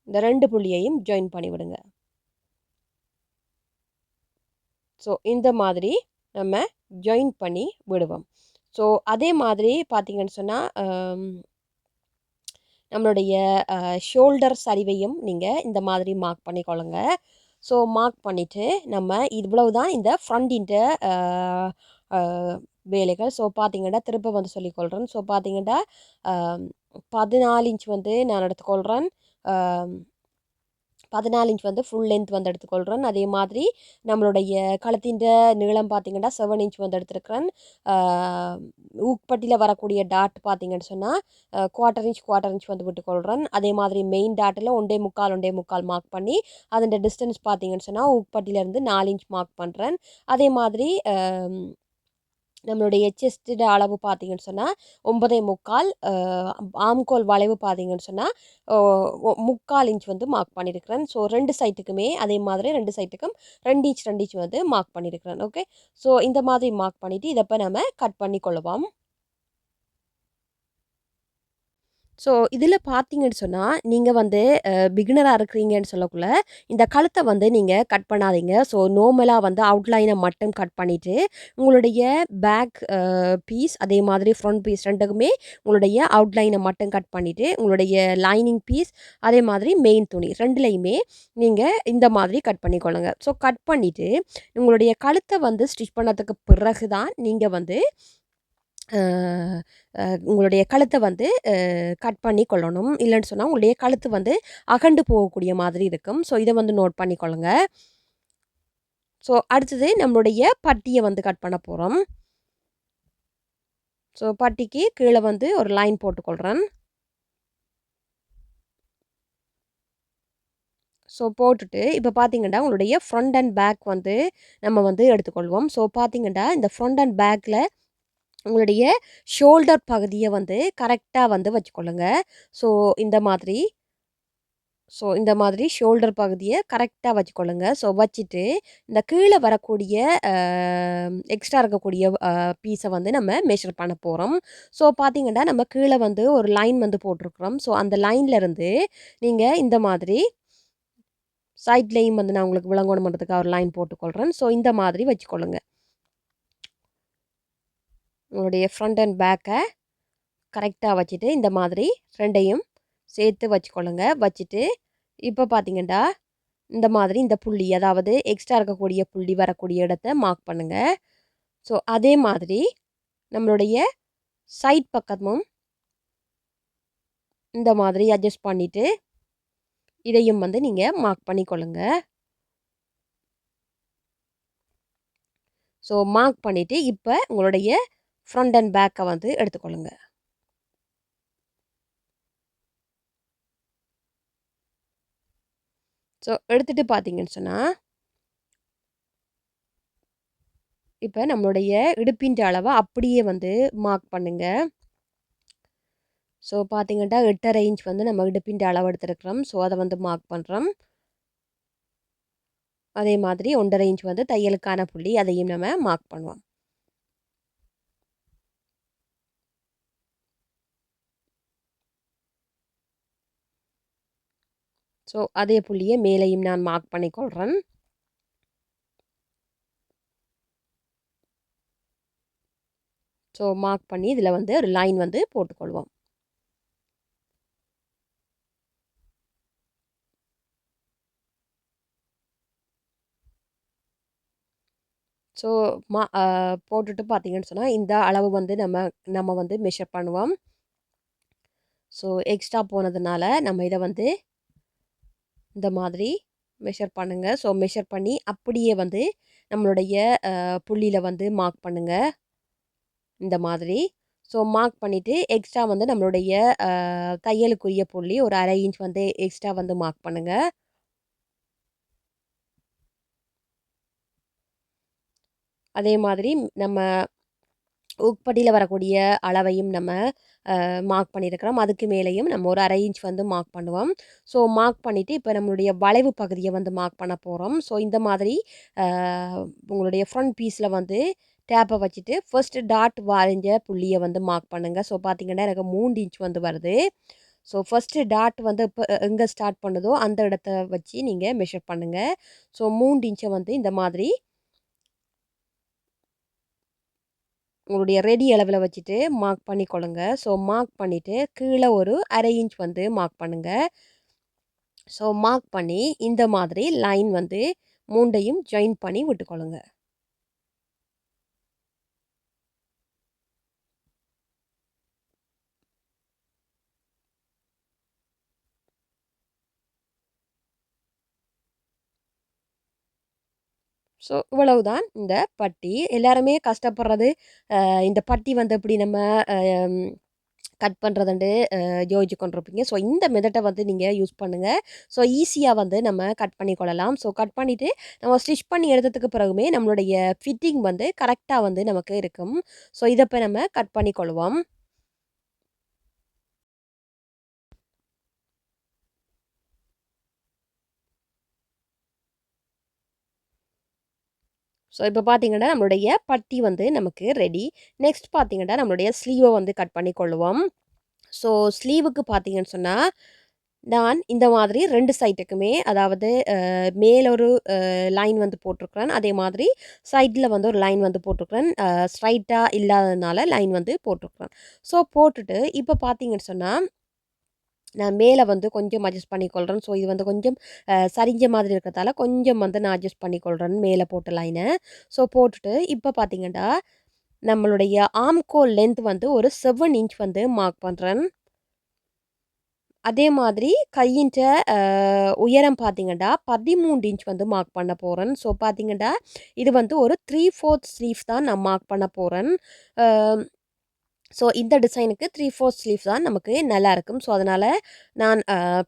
இந்த 2 புள்ளியையும் ஜாயின் பண்ணி விடுங்க. ஸோ இந்த மாதிரி நம்ம ஜாயின் பண்ணி விடுவோம். ஸோ அதே மாதிரி பார்த்தீங்கன்னு சொன்னால் நம்மளுடைய ஷோல்டர் சரிவையும் நீங்கள் இந்த மாதிரி மார்க் பண்ணிக்கொள்ளுங்க. ஸோ மார்க் பண்ணிவிட்டு நம்ம இவ்வளவு தான் இந்த ஃப்ரண்டின்ட வேலைகள். ஸோ பார்த்தீங்கன்னா திரும்ப வந்து சொல்லிக்கொள்கிறேன். ஸோ பார்த்தீங்கன்னா 14 இன்ச் வந்து நான் எடுத்துக்கொள்கிறேன். 14 இன்ச் வந்து ஃபுல் லென்த் வந்து எடுத்துக்கொள்கிறேன். அதே மாதிரி நம்மளுடைய கழுத்தின் நீளம் பார்த்தீங்கன்னா 7 இன்ச் வந்து எடுத்துருக்கிறேன். ஊக்பட்டியில் வரக்கூடிய டாட் பார்த்தீங்கன்னு சொன்னால் குவார்ட்டர் இன்ச் வந்து விட்டுக்கொள்கிறேன். அதே மாதிரி மெயின் டாட்டில் 1.25 மார்க் பண்ணி அதோட டிஸ்டன்ஸ் பார்த்தீங்கன்னு சொன்னால் ஊக்பட்டியிலேருந்து 4 இன்ச் மார்க் பண்ணுறேன். அதே மாதிரி நம்மளுடைய செஸ்டோட அளவு பார்த்தீங்கன்னு சொன்னால் 9.25 ஆம்கோல் வளைவு பார்த்தீங்கன்னு சொன்னால் 3/4 இன்ச் வந்து மார்க் பண்ணியிருக்கிறேன். ஸோ 2 சைட்டுக்குமே அதே மாதிரி 2 சைட்டுக்கும் 2 இன்ச் வந்து மார்க் பண்ணியிருக்கிறேன். ஓகே, ஸோ இந்த மாதிரி மார்க் பண்ணிவிட்டு இதை இப்போ நம்ம கட் பண்ணி கொள்ளுவோம். ஸோ இதில் பார்த்தீங்கன்னு சொன்னால் நீங்கள் வந்து பிகினராக இருக்கிறீங்கன்னு சொல்லக்குள்ள இந்த கழுத்தை வந்து நீங்கள் கட் பண்ணாதீங்க. ஸோ நார்மலாக வந்து அவுட்லைனை மட்டும் கட் பண்ணிவிட்டு உங்களுடைய பேக் பீஸ் அதே மாதிரி ஃப்ரண்ட் பீஸ் ரெண்டுக்குமே உங்களுடைய அவுட்லைனை மட்டும் கட் பண்ணிவிட்டு உங்களுடைய லைனிங் பீஸ் அதே மாதிரி மெயின் துணி ரெண்டுலேயுமே நீங்கள் இந்த மாதிரி கட் பண்ணிக்கொள்ளுங்க. ஸோ கட் பண்ணிவிட்டு உங்களுடைய கழுத்தை வந்து ஸ்டிச் பண்ணதுக்கு பிறகு தான் நீங்கள் வந்து உங்களுடைய கழுத்தை வந்து கட் பண்ணி கொள்ளணும். இல்லைன்னு சொன்னால் உங்களுடைய கழுத்து வந்து அகண்டு போகக்கூடிய மாதிரி இருக்கும். ஸோ இதை வந்து நோட் பண்ணிக்கொள்ளுங்க. ஸோ அடுத்தது நம்மளுடைய பட்டியை வந்து கட் பண்ண போகிறோம். ஸோ பட்டிக்கு கீழே வந்து ஒரு லைன் போட்டுக்கொள்கிறேன். ஸோ போட்டுட்டு இப்போ பார்த்தீங்கன்னா உங்களுடைய ஃப்ரண்ட் அண்ட் பேக் வந்து நம்ம வந்து எடுத்துக்கொள்வோம். ஸோ பார்த்தீங்கன்னா இந்த ஃப்ரண்ட் அண்ட் பேக்கில் உங்களுடைய ஷோல்டர் பகுதியை வந்து கரெக்டாக வந்து வச்சுக்கொள்ளுங்க. ஸோ இந்த மாதிரி ஷோல்டர் பகுதியை கரெக்டாக வச்சுக்கொள்ளுங்க. ஸோ வச்சுட்டு இந்த கீழே வரக்கூடிய எக்ஸ்ட்ரா இருக்கக்கூடிய பீஸை வந்து நம்ம மெஷர் பண்ண போகிறோம். ஸோ பார்த்தீங்கன்னா நம்ம கீழே வந்து ஒரு லைன் வந்து போட்டிருக்கிறோம். ஸோ அந்த லைன்லேருந்து நீங்கள் இந்த மாதிரி சைட்லேயும் வந்து நான் உங்களுக்கு விளங்கணும் பண்ணுறதுக்காக ஒரு லைன் போட்டுக்கொள்கிறேன். ஸோ இந்த மாதிரி வச்சுக்கொள்ளுங்க. உங்களுடைய ஃப்ரண்ட் அண்ட் பேக்கை கரெக்டாக வச்சுட்டு இந்த மாதிரி ரெண்டையும் சேர்த்து வச்சுக்கொள்ளுங்க. வச்சுட்டு இப்போ பார்த்தீங்கன்னா இந்த மாதிரி இந்த புள்ளி அதாவது எக்ஸ்ட்ரா இருக்கக்கூடிய புள்ளி வரக்கூடிய இடத்த மார்க் பண்ணுங்கள். ஸோ அதே மாதிரி நம்மளுடைய சைட் பக்கமும் இந்த மாதிரி அட்ஜஸ்ட் பண்ணிவிட்டு இதையும் வந்து நீங்கள் மார்க் பண்ணிக்கொள்ளுங்க. ஸோ மார்க் பண்ணிவிட்டு இப்போ உங்களுடைய ஃப்ரண்ட் அண்ட் பேக்கை வந்து எடுத்துக்கொள்ளுங்க. ஸோ எடுத்துகிட்டு பார்த்தீங்கன்னு சொன்னால் இப்போ நம்மளுடைய இடுப்பின் அளவை அப்படியே வந்து மார்க் பண்ணுங்க. ஸோ பார்த்தீங்கன்னா 8.5 இன்ச் வந்து நம்ம இடுப்பின் அளவு எடுத்துருக்கிறோம். ஸோ அதை வந்து மார்க் பண்ணுறோம். அதே மாதிரி 1.5 இன்ச் வந்து தையலுக்கான புள்ளி, அதையும் நம்ம மார்க் பண்ணுவோம். ஸோ அதே புள்ளியை மேலேயும் நான் மார்க் பண்ணிக்கொள்கிறேன். ஸோ மார்க் பண்ணி இதில் வந்து ஒரு லைன் வந்து போட்டுக்கொள்வோம். ஸோ போட்டுட்டு பார்த்தீங்கன்னு சொன்னால் இந்த அளவு வந்து நம்ம வந்து மெஷர் பண்ணுவோம். ஸோ எக்ஸ்ட்ரா போனதுனால நம்ம இதை வந்து இந்த மாதிரி மெஷர் பண்ணுங்கள். ஸோ மெஷர் பண்ணி அப்படியே வந்து நம்மளுடைய புள்ளியில் வந்து மார்க் பண்ணுங்கள் இந்த மாதிரி. ஸோ மார்க் பண்ணிவிட்டு எக்ஸ்ட்ரா வந்து நம்மளுடைய தையலுக்குரிய புள்ளி ஒரு 1/2 இன்ச் வந்து எக்ஸ்ட்ரா வந்து மார்க் பண்ணுங்கள். அதே மாதிரி நம்ம உட்பட்டியில் வரக்கூடிய அளவையும் நம்ம மார்க் பண்ணியிருக்கிறோம். அதுக்கு மேலேயும் நம்ம ஒரு 1/2 இன்ச் வந்து மார்க் பண்ணுவோம். ஸோ மார்க் பண்ணிவிட்டு இப்போ நம்மளுடைய வளைவு பகுதியை வந்து மார்க் பண்ண போகிறோம். ஸோ இந்த மாதிரி உங்களுடைய ஃப்ரண்ட் பீஸில் வந்து டேப்பை வச்சுட்டு ஃபர்ஸ்ட்டு டாட் வரைஞ்ச புள்ளியை வந்து மார்க் பண்ணுங்கள். ஸோ பார்த்தீங்கன்னா எனக்கு 3 இன்ச் வந்து வருது. ஸோ ஃபஸ்ட்டு டாட் வந்து இப்போ எங்கே ஸ்டார்ட் பண்ணுதோ அந்த இடத்த வச்சு நீங்கள் மெஷர் பண்ணுங்கள். ஸோ 3 இன்ச்சை வந்து இந்த மாதிரி உங்களுடைய ரெடி அளவில் வச்சுட்டு மார்க் பண்ணிக்கொள்ளுங்க. ஸோ மார்க் பண்ணிவிட்டு கீழே ஒரு 1/2 இன்ச் வந்து மார்க் பண்ணுங்கள். ஸோ மார்க் பண்ணி இந்த மாதிரி லைன் வந்து 3யும் ஜாயின் பண்ணி விட்டுக்கொள்ளுங்க. ஸோ இவ்வளவுதான் இந்த பட்டி. எல்லாருமே கஷ்டப்படுறது இந்த பட்டி வந்து எப்படி நம்ம கட் பண்ணுறதுண்டு யோசிச்சு கொண்டிருப்பீங்க. ஸோ இந்த மெத்தடை வந்து நீங்கள் யூஸ் பண்ணுங்கள். ஸோ ஈஸியாக வந்து நம்ம கட் பண்ணி கொள்ளலாம். ஸோ கட் பண்ணிவிட்டு நம்ம ஸ்டிச் பண்ணி எடுத்ததுக்கு பிறகுமே நம்மளுடைய ஃபிட்டிங் வந்து கரெக்டாக வந்து நமக்கு இருக்கும். ஸோ இதை இப்போ நம்ம கட் பண்ணி கொள்வோம். ஸோ இப்போ பார்த்தீங்கன்னா நம்மளுடைய பட்டி வந்து நமக்கு ரெடி. நெக்ஸ்ட் பார்த்தீங்கன்னா நம்மளுடைய ஸ்லீவை வந்து கட் பண்ணி கொள்வோம். ஸோ ஸ்லீவுக்கு பார்த்தீங்கன்னு சொன்னால் நான் இந்த மாதிரி 2 சைட்டுக்குமே அதாவது மேல ஒரு லைன் வந்து போட்டிருக்கிறேன். அதே மாதிரி சைடில் வந்து ஒரு லைன் வந்து போட்டிருக்கிறேன். ஸ்ட்ரைட்டாக இல்லாததுனால லைன் வந்து போட்டிருக்கிறேன். ஸோ போட்டுட்டு இப்போ பார்த்தீங்கன்னு சொன்னால் நான் மேலே வந்து கொஞ்சம் அட்ஜஸ்ட் பண்ணிக்கொள்கிறேன். ஸோ இது வந்து கொஞ்சம் சரிஞ்ச மாதிரி இருக்கிறதால கொஞ்சம் வந்து நான் அட்ஜஸ்ட் பண்ணிக்கொள்கிறேன் மேலே போட்ட லைனை. ஸோ போட்டுட்டு இப்போ பார்த்தீங்கன்னா நம்மளுடைய ஆம்கோல் லென்த் வந்து ஒரு 7 இன்ச் வந்து மார்க் பண்ணுறேன். அதே மாதிரி கையின்ட உயரம் பார்த்தீங்கன்னா 13 இன்ச் வந்து மார்க் பண்ண போகிறேன். ஸோ பார்த்தீங்கன்னா இது வந்து ஒரு 3/4 ஸ்லீவ் தான் நான் மார்க் பண்ண போகிறேன். ஸோ இந்த டிசைனுக்கு 3/4 ஸ்லீவ் தான் நமக்கு நல்லா இருக்கும். ஸோ அதனால் நான்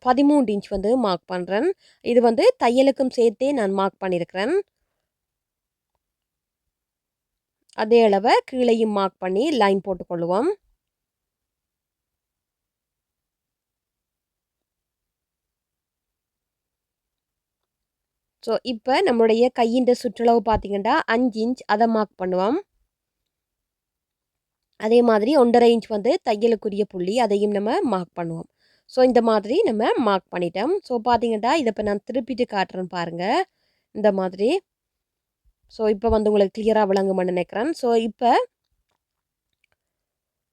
13 இன்ச் வந்து மார்க் பண்ணுறேன். இது வந்து தையலுக்கும் சேர்த்தே நான் மார்க் பண்ணியிருக்கிறேன். அதே அளவை கீழையும் மார்க் பண்ணி லைன் போட்டுக்கொள்வோம். ஸோ இப்போ நம்மளுடைய கையின் சுற்றளவு பார்த்தீங்கன்னா 5 இன்ச் அதை மார்க் பண்ணுவோம். அதே மாதிரி 1.5 இன்ச் வந்து தையலுக்குரிய புள்ளி அதையும் நம்ம மார்க் பண்ணுவோம். ஸோ இந்த மாதிரி நம்ம மார்க் பண்ணிட்டோம். ஸோ பார்த்தீங்கன்னா இதை இப்போ நான் திருப்பிட்டு காட்டுறேன் பாருங்கள் இந்த மாதிரி. ஸோ இப்போ வந்து உங்களுக்கு கிளியராக விளங்கும்னு நினைக்கிறேன். ஸோ இப்போ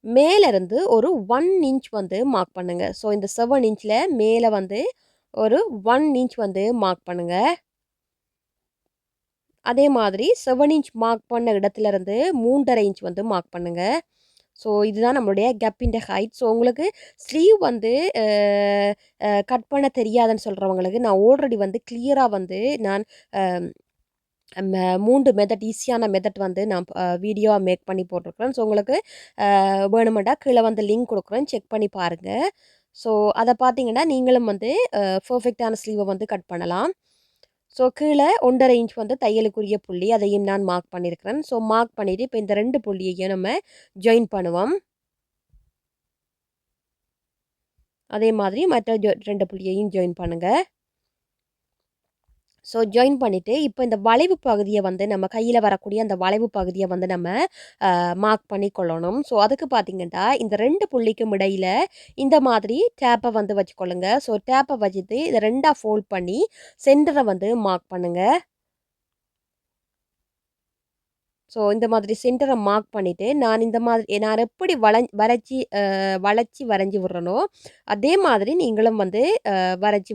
மேலேருந்து ஒரு 1 இன்ச் வந்து மார்க் பண்ணுங்கள். ஸோ இந்த 7 இன்ச்சில் மேலே வந்து ஒரு 1 இன்ச் வந்து மார்க் பண்ணுங்கள். அதே மாதிரி 7 இன்ச் மார்க் பண்ண இடத்துலேருந்து 3.5 இன்ச் வந்து மார்க் பண்ணுங்கள். ஸோ இதுதான் நம்மளுடைய கேப்பின் ஹைட். ஸோ உங்களுக்கு ஸ்லீவ் வந்து கட் பண்ண தெரியாதுன்னு சொல்கிறவங்களுக்கு நான் ஆல்ரெடி வந்து கிளியராக வந்து நான் 3 மெத்தட் ஈஸியான மெத்தட் வந்து நான் வீடியோ மேக் பண்ணி போட்டிருக்கிறேன். ஸோ உங்களுக்கு வேணுமெண்டா கீழே வந்து லிங்க் கொடுக்குறேன், செக் பண்ணி பாருங்கள். ஸோ அதை பார்த்தீங்கன்னா நீங்களும் வந்து பர்ஃபெக்டான ஸ்லீவை வந்து கட் பண்ணலாம். ஸோ கீழே 1.5 இன்ச் வந்து தையலுக்குரிய புள்ளி அதையும் நான் மார்க் பண்ணியிருக்கிறேன். ஸோ மார்க் பண்ணிவிட்டு இப்போ இந்த 2 புள்ளியையும் நம்ம ஜாயின் பண்ணுவோம். அதே மாதிரி மற்ற 2 புள்ளியையும் ஜாயின் பண்ணுங்கள். ஸோ ஜாயின் பண்ணிவிட்டு இப்போ இந்த வளைவு பகுதியை வந்து நம்ம கையில் வரக்கூடிய அந்த வளைவு பகுதியை வந்து நம்ம மார்க் பண்ணி கொள்ளணும். ஸோ அதுக்கு பார்த்தீங்கன்னா இந்த 2 புள்ளிக்கும் இடையில் இந்த மாதிரி டேப்பை வந்து வச்சுக்கொள்ளுங்க. ஸோ டேப்பை வச்சுட்டு இதை 2ஆக ஃபோல்ட் பண்ணி சென்டரை வந்து மார்க் பண்ணுங்கள். ஸோ இந்த மாதிரி சென்டரை மார்க் பண்ணிவிட்டு நான் இந்த மாதிரி நான் எப்படி வளைச்சி வரைஞ்சி விட்றனோ அதே மாதிரி நீங்களும் வந்து வரைஞ்சி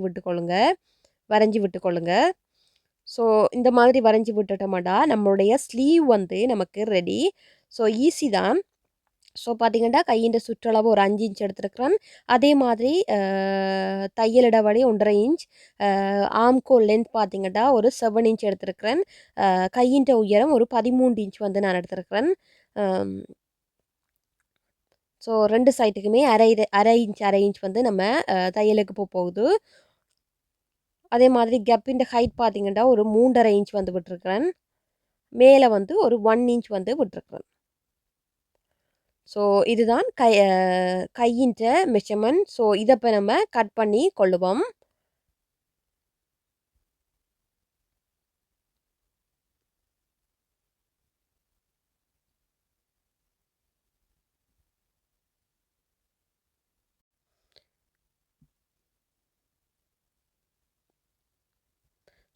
விட்டுக்கொள்ளுங்க. ஸோ இந்த மாதிரி வரைஞ்சி விட்டுட்டோமாடா நம்மளுடைய ஸ்லீவ் வந்து நமக்கு ரெடி. ஸோ ஈஸி தான். ஸோ பார்த்தீங்கன்னா கையின் சுற்றளவு ஒரு 5 இன்ச் எடுத்துருக்குறேன். அதே மாதிரி தையல் இடைவெளி 1.5 இன்ச், ஆம்கோல் லென்த் பார்த்தீங்கன்னா ஒரு 7 இன்ச் எடுத்துருக்குறேன். கையின் உயரம் ஒரு 13 இன்ச் வந்து நான் எடுத்துருக்குறேன். ஸோ 2 சைட்டுக்குமே அரை இன்ச் வந்து நம்ம தையலுக்கு போகுது. அதே மாதிரி கேப்பின் ஹைட் பார்த்தீங்கன்னா ஒரு 3.5 இன்ச் வந்து விட்டுருக்குறேன். மேலே வந்து ஒரு 1 இன்ச் வந்து விட்டுருக்குறேன். ஸோ இதுதான் கையின்ற மெஷர்மெண்ட். ஸோ இதை இப்போ நம்ம கட் பண்ணி கொள்ளுவோம்.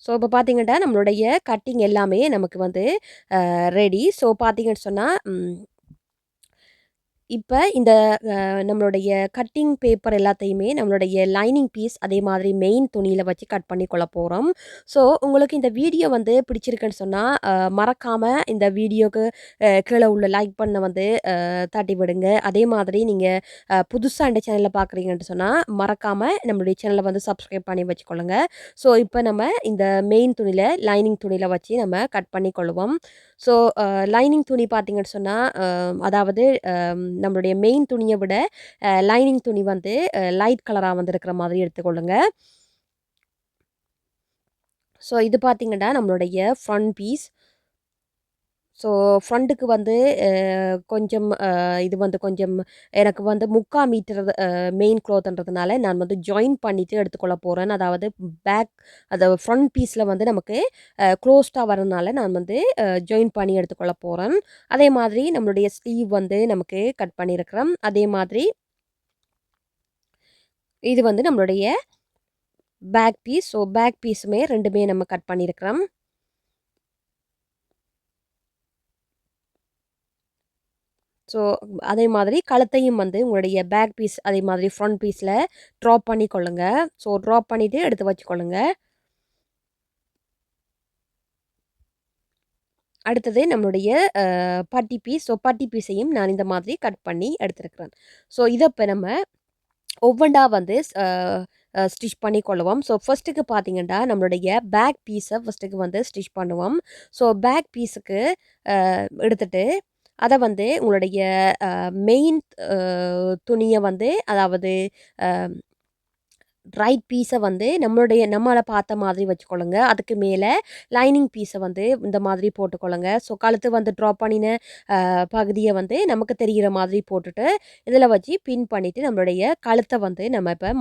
ஸோ இப்போ பார்த்தீங்கன்னா நம்மளுடைய கட்டிங் எல்லாமே நமக்கு வந்து ரெடி. ஸோ பார்த்தீங்கன்னு சொன்னால் இப்போ இந்த நம்மளுடைய கட்டிங் பேப்பர் எல்லாத்தையுமே நம்மளுடைய லைனிங் பீஸ் அதே மாதிரி மெயின் துணியில் வச்சு கட் பண்ணி கொள்ள போகிறோம். ஸோ உங்களுக்கு இந்த வீடியோ வந்து பிடிச்சிருக்குன்னு சொன்னால் மறக்காமல் இந்த வீடியோக்கு கீழே உள்ள லைக் பண்ண வந்து தட்டி விடுங்க. அதே மாதிரி நீங்கள் புதுசாக இந்த சேனலில் பார்க்குறீங்கன்னு சொன்னால் மறக்காமல் நம்மளுடைய சேனலை வந்து சப்ஸ்கிரைப் பண்ணி வச்சுக்கொள்ளுங்க. ஸோ இப்போ நம்ம இந்த மெயின் துணியில் லைனிங் துணியில் வச்சு நம்ம கட் பண்ணி கொள்ளுவோம். ஸோ லைனிங் துணி பார்த்தீங்கன்னு சொன்னால் அதாவது நம்மளுடைய மெயின் துணியை விட லைனிங் துணி வந்து லைட் கலராக வந்து இருக்கிற மாதிரி எடுத்துக்கொள்ளுங்க. ஸோ இது பார்த்தீங்கன்னா நம்மளுடைய ஃப்ரண்ட் பீஸ். ஸோ ஃப்ரண்ட்டுக்கு வந்து கொஞ்சம் இது வந்து கொஞ்சம் எனக்கு வந்து 3/4 மீட்டர் மெயின் க்ளாத்ன்றதுனால நான் வந்து ஜாயின் பண்ணிவிட்டு எடுத்துக்கொள்ள போகிறேன். அதாவது அதாவது ஃப்ரண்ட் பீஸில் வந்து நமக்கு க்ளோஸ்டாக வரனால நான் வந்து ஜாயின் பண்ணி எடுத்துக்கொள்ள போகிறேன். அதே மாதிரி நம்மளுடைய ஸ்லீவ் வந்து நமக்கு கட் பண்ணியிருக்கிறோம். அதே மாதிரி இது வந்து நம்மளுடைய பேக் பீஸ். ஸோ பேக் பீஸுமே 2மே நம்ம கட் பண்ணியிருக்கிறோம். ஸோ அதே மாதிரி கழுத்தையும் வந்து உங்களுடைய பேக் பீஸ் அதே மாதிரி ஃப்ரண்ட் பீஸில் ட்ராப் பண்ணி கொள்ளுங்க. ஸோ ட்ராப் பண்ணிவிட்டு எடுத்து வச்சுக்கொள்ளுங்க. அடுத்தது நம்மளுடைய பட்டி பீஸ். ஸோ பட்டி பீஸையும் நான் இந்த மாதிரி கட் பண்ணி எடுத்துருக்கிறேன். ஸோ இதை இப்போ நம்ம ஒவ்வொன்றா வந்து ஸ்டிச் பண்ணி கொள்ளுவோம். ஸோ ஃபஸ்ட்டுக்கு பார்த்தீங்கன்னா நம்மளுடைய பேக் பீஸை ஃபஸ்ட்டுக்கு வந்து ஸ்டிச் பண்ணுவோம். ஸோ பேக் பீஸுக்கு எடுத்துட்டு அதை வந்து உங்களுடைய மெயின் துணியை வந்து அதாவது ரைட் பீஸை வந்து நம்மளை பார்த்த மாதிரி வச்சுக்கொள்ளுங்க. அதுக்கு மேலே லைனிங் பீஸை வந்து இந்த மாதிரி போட்டுக்கொள்ளுங்க. ஸோ கழுத்து வந்து ட்ராப் பண்ணின பகுதியை வந்து நமக்கு தெரிகிற மாதிரி போட்டுட்டு இதில் வச்சு பின் பண்ணிவிட்டு நம்மளுடைய கழுத்தை வந்து நம்ம இப்போ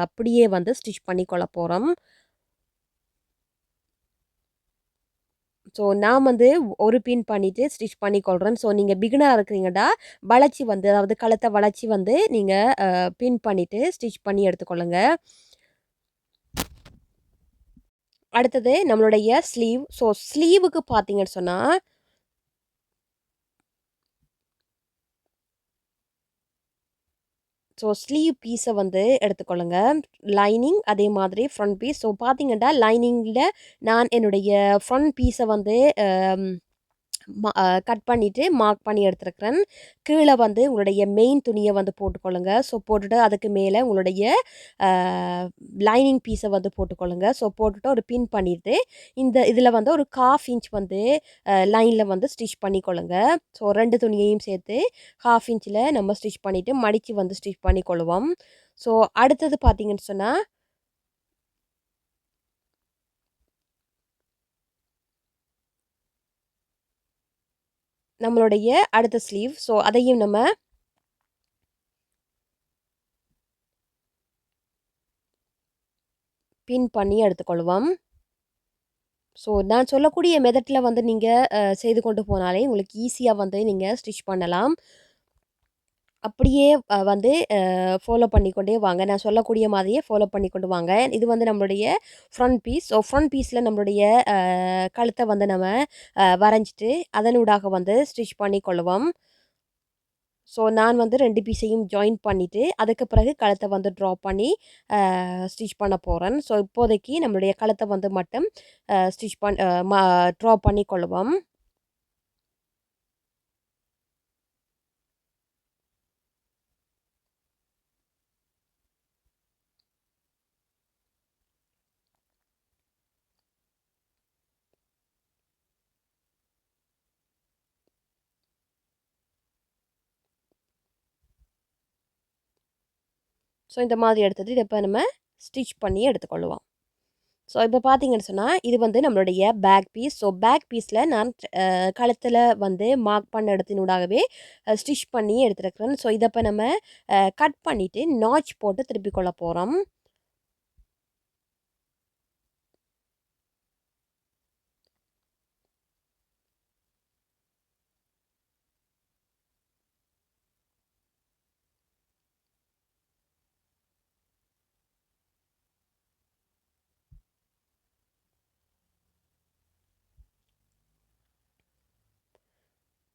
அப்படியே வந்து ஸ்டிச் பண்ணி கொள்ள போகிறோம். ஸோ நான் வந்து ஒரு பின் பண்ணிவிட்டு ஸ்டிச் பண்ணி கொள்கிறேன். ஸோ நீங்கள் பிகினராக இருக்கிறீங்கடா வளைச்சி வந்து அதாவது கழுத்தை வளைச்சி வந்து நீங்கள் பின் பண்ணிவிட்டு ஸ்டிச் பண்ணி எடுத்துக்கொள்ளுங்க. அடுத்தது நம்மளுடைய ஸ்லீவ். ஸோ ஸ்லீவுக்கு பார்த்தீங்கன்னு சொன்னால் ஸோ ஸ்லீவ் பீஸை வந்து எடுத்துக்கொள்ளுங்க. லைனிங் அதே மாதிரி ஃப்ரண்ட் பீஸ். ஸோ பார்த்தீங்கன்னா லைனிங்கில் நான் என்னுடைய ஃப்ரண்ட் பீஸை வந்து கட் பண்ணிவிட்டு மார்க் பண்ணி எடுத்துருக்கிறேன். கீழே வந்து உங்களுடைய மெயின் துணியை வந்து போட்டுக்கொள்ளுங்க. ஸோ போட்டுட்டு அதுக்கு மேலே உங்களுடைய லைனிங் பீஸை வந்து போட்டுக்கொள்ளுங்க. ஸோ போட்டுட்டு ஒரு பின் பண்ணிவிட்டு இதில் வந்து ஒரு 1/2 இன்ச் வந்து லைனில் வந்து ஸ்டிச் பண்ணிக்கொள்ளுங்க. ஸோ 2 துணியையும் சேர்த்து 1/2 இன்ச்சில் நம்ம ஸ்டிச் பண்ணிவிட்டு மடித்து வந்து ஸ்டிச் பண்ணிக்கொள்ளுவோம். ஸோ அடுத்தது பார்த்தீங்கன்னு சொன்னால் நம்மளுடைய அடுத்த ஸ்லீவ். ஸோ அதையும் நம்ம பின் பண்ணி எடுத்துக்கொள்வோம். ஸோ நான் சொல்லக்கூடிய மெத்தடில் வந்து நீங்கள் செய்து கொண்டு போனாலே உங்களுக்கு ஈஸியாக வந்து நீங்கள் ஸ்டிச் பண்ணலாம். அப்படியே வந்து ஃபாலோ பண்ணிக்கொண்டே வாங்க. நான் சொல்லக்கூடிய மாதிரியே ஃபாலோ பண்ணிக்கொண்டு வாங்க. இது வந்து நம்மளுடைய ஃப்ரண்ட் பீஸ். ஸோ ஃப்ரண்ட் பீஸில் நம்மளுடைய கழுத்தை வந்து நம்ம வரைஞ்சிட்டு அதனூடாக வந்து ஸ்டிச் பண்ணிக்கொள்ளுவோம். ஸோ நான் வந்து 2 பீஸையும் ஜாயின் பண்ணிவிட்டு அதுக்கு பிறகு கழுத்தை வந்து ட்ரா பண்ணி ஸ்டிச் பண்ண போகிறேன். ஸோ இப்போதைக்கு நம்மளுடைய கழுத்தை வந்து மட்டும் ஸ்டிச் ட்ரா பண்ணிக்கொள்ளுவோம். ஸோ இந்த மாதிரி எடுத்துகிட்டு இதை இப்போ நம்ம ஸ்டிச் பண்ணி எடுத்துக்கொள்ளுவோம். ஸோ இப்போ பார்த்தீங்கன்னு சொன்னால் இது வந்து நம்மளுடைய பேக் பீஸ். ஸோ பேக் பீஸில் நான் கழுத்தில் வந்து மார்க் பண்ண இடத்தினூடாகவே ஸ்டிச் பண்ணி எடுத்துருக்கிறேன். ஸோ இதை இப்போ நம்ம கட் பண்ணிவிட்டு நாச் போட்டு திருப்பி கொள்ள போகிறோம்.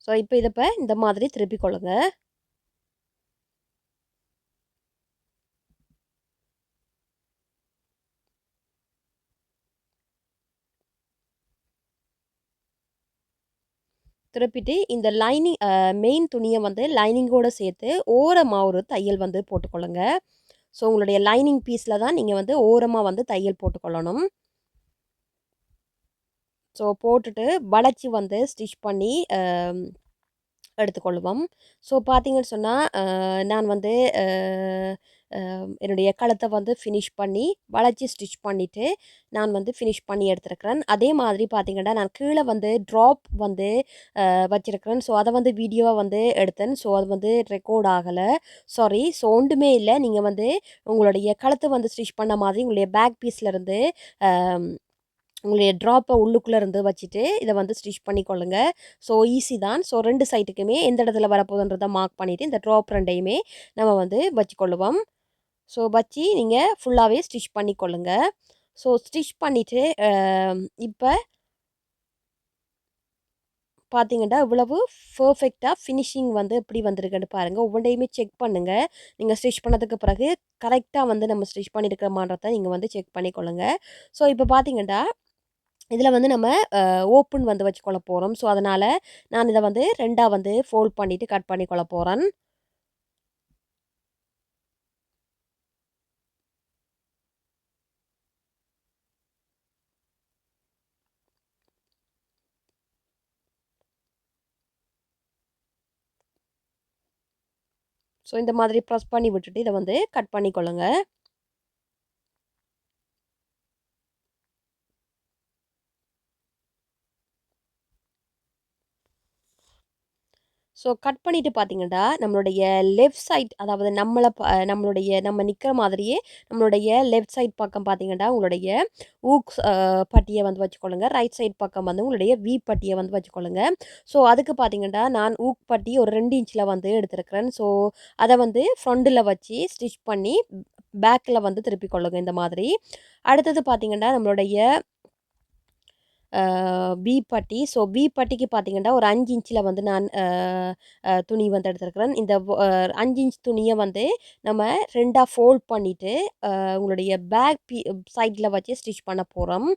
ஸோ இப்போ இதை இப்போ இந்த மாதிரி திருப்பி கொள்ளுங்க. திருப்பிட்டு இந்த லைனிங் மெயின் துணியை வந்து லைனிங்கோடு சேர்த்து ஓரமாக ஒரு தையல் வந்து போட்டுக்கொள்ளுங்க. ஸோ உங்களுடைய லைனிங் பீஸில் தான் நீங்கள் வந்து ஓரமாக வந்து தையல் போட்டுக்கொள்ளணும். ஸோ போட்டுட்டு வளைச்சி வந்து ஸ்டிச் பண்ணி எடுத்துக்கொள்வோம். ஸோ பார்த்தீங்கன்னு சொன்னால் நான் வந்து என்னுடைய கழுத்தை வந்து ஃபினிஷ் பண்ணி வளைச்சி ஸ்டிச் பண்ணிவிட்டு நான் வந்து ஃபினிஷ் பண்ணி எடுத்துருக்கிறேன். அதே மாதிரி பார்த்தீங்கன்னா நான் கீழே வந்து ட்ராப் வந்து வச்சுருக்கிறேன். ஸோ அதை வந்து வீடியோவாக வந்து எடுத்தேன். ஸோ அது வந்து ரெக்கார்ட் ஆகலை, சாரி. ஸோ ஒன்றுமே இல்லை, நீங்கள் வந்து உங்களுடைய கழுத்தை வந்து ஸ்டிச் பண்ண மாதிரி உங்களுடைய பேக் பீஸ்லேருந்து உங்களுடைய ட்ராப்பை உள்ளுக்குள்ளே இருந்து வச்சுட்டு இதை வந்து ஸ்டிச் பண்ணிக்கொள்ளுங்க. ஸோ ஈஸி தான். ஸோ 2 சைட்டுக்குமே எந்த இடத்துல வரப்போகுதுன்றதை மார்க் பண்ணிவிட்டு இந்த ட்ராப் 2யுமே நம்ம வந்து வச்சுக்கொள்ளுவோம். ஸோ வச்சு நீங்கள் ஃபுல்லாகவே ஸ்டிச் பண்ணிக்கொள்ளுங்க. ஸோ ஸ்டிச் பண்ணிவிட்டு இப்போ பார்த்தீங்கன்னா இவ்வளவு பர்ஃபெக்டாக ஃபினிஷிங் வந்து எப்படி வந்திருக்குன்னு பாருங்கள். ஒவ்வொன்றையுமே செக் பண்ணுங்கள். நீங்கள் ஸ்டிச் பண்ணதுக்கு பிறகு கரெக்டாக வந்து நம்ம ஸ்டிச் பண்ணியிருக்கிறோமான்றதை நீங்கள் வந்து செக் பண்ணிக்கொள்ளுங்க. ஸோ இப்போ பார்த்தீங்கன்னா இதில் வந்து நம்ம ஓப்பன் வந்து வச்சுக்கொள்ள போகிறோம். ஸோ அதனால் நான் இதை வந்து 2ஆ வந்து ஃபோல்ட் பண்ணிவிட்டு கட் பண்ணிக்கொள்ள போகிறேன். ஸோ இந்த மாதிரி ப்ரெஸ் பண்ணி விட்டுட்டு இதை வந்து கட் பண்ணிக்கொள்ளுங்க. ஸோ கட் பண்ணிவிட்டு பார்த்தீங்கன்னா நம்மளுடைய லெஃப்ட் சைட், அதாவது நம்ம நிற்கிற மாதிரியே நம்மளுடைய லெஃப்ட் சைட் பக்கம் பார்த்தீங்கன்னா உங்களுடைய ஊக்ஸ் பட்டியை வந்து வச்சுக்கொள்ளுங்க. ரைட் சைட் பக்கம் வந்து உங்களுடைய வி பட்டியை வந்து வச்சுக்கொள்ளுங்க. ஸோ அதுக்கு பார்த்தீங்கன்னா நான் ஊக் பட்டி ஒரு 2 இன்ச்சில் வந்து எடுத்துருக்கிறேன். ஸோ அதை வந்து ஃப்ரண்டில் வச்சு ஸ்டிச் பண்ணி பேக்கில் வந்து திருப்பி கொள்ளுங்க இந்த மாதிரி. அடுத்தது பார்த்தீங்கன்னா நம்மளுடைய பி பட்டி. ஸோ பி பட்டிக்கு பார்த்தீங்கன்னா ஒரு 5 இன்ச்சில் வந்து நான் துணி வந்து எடுத்துருக்கிறேன். இந்த 5 இன்ச் துணியை வந்து நம்ம 2ஆ ஃபோல்ட் பண்ணிவிட்டு உங்களுடைய பேக் சைடில் வச்சு ஸ்டிச் பண்ண போகிறோம்.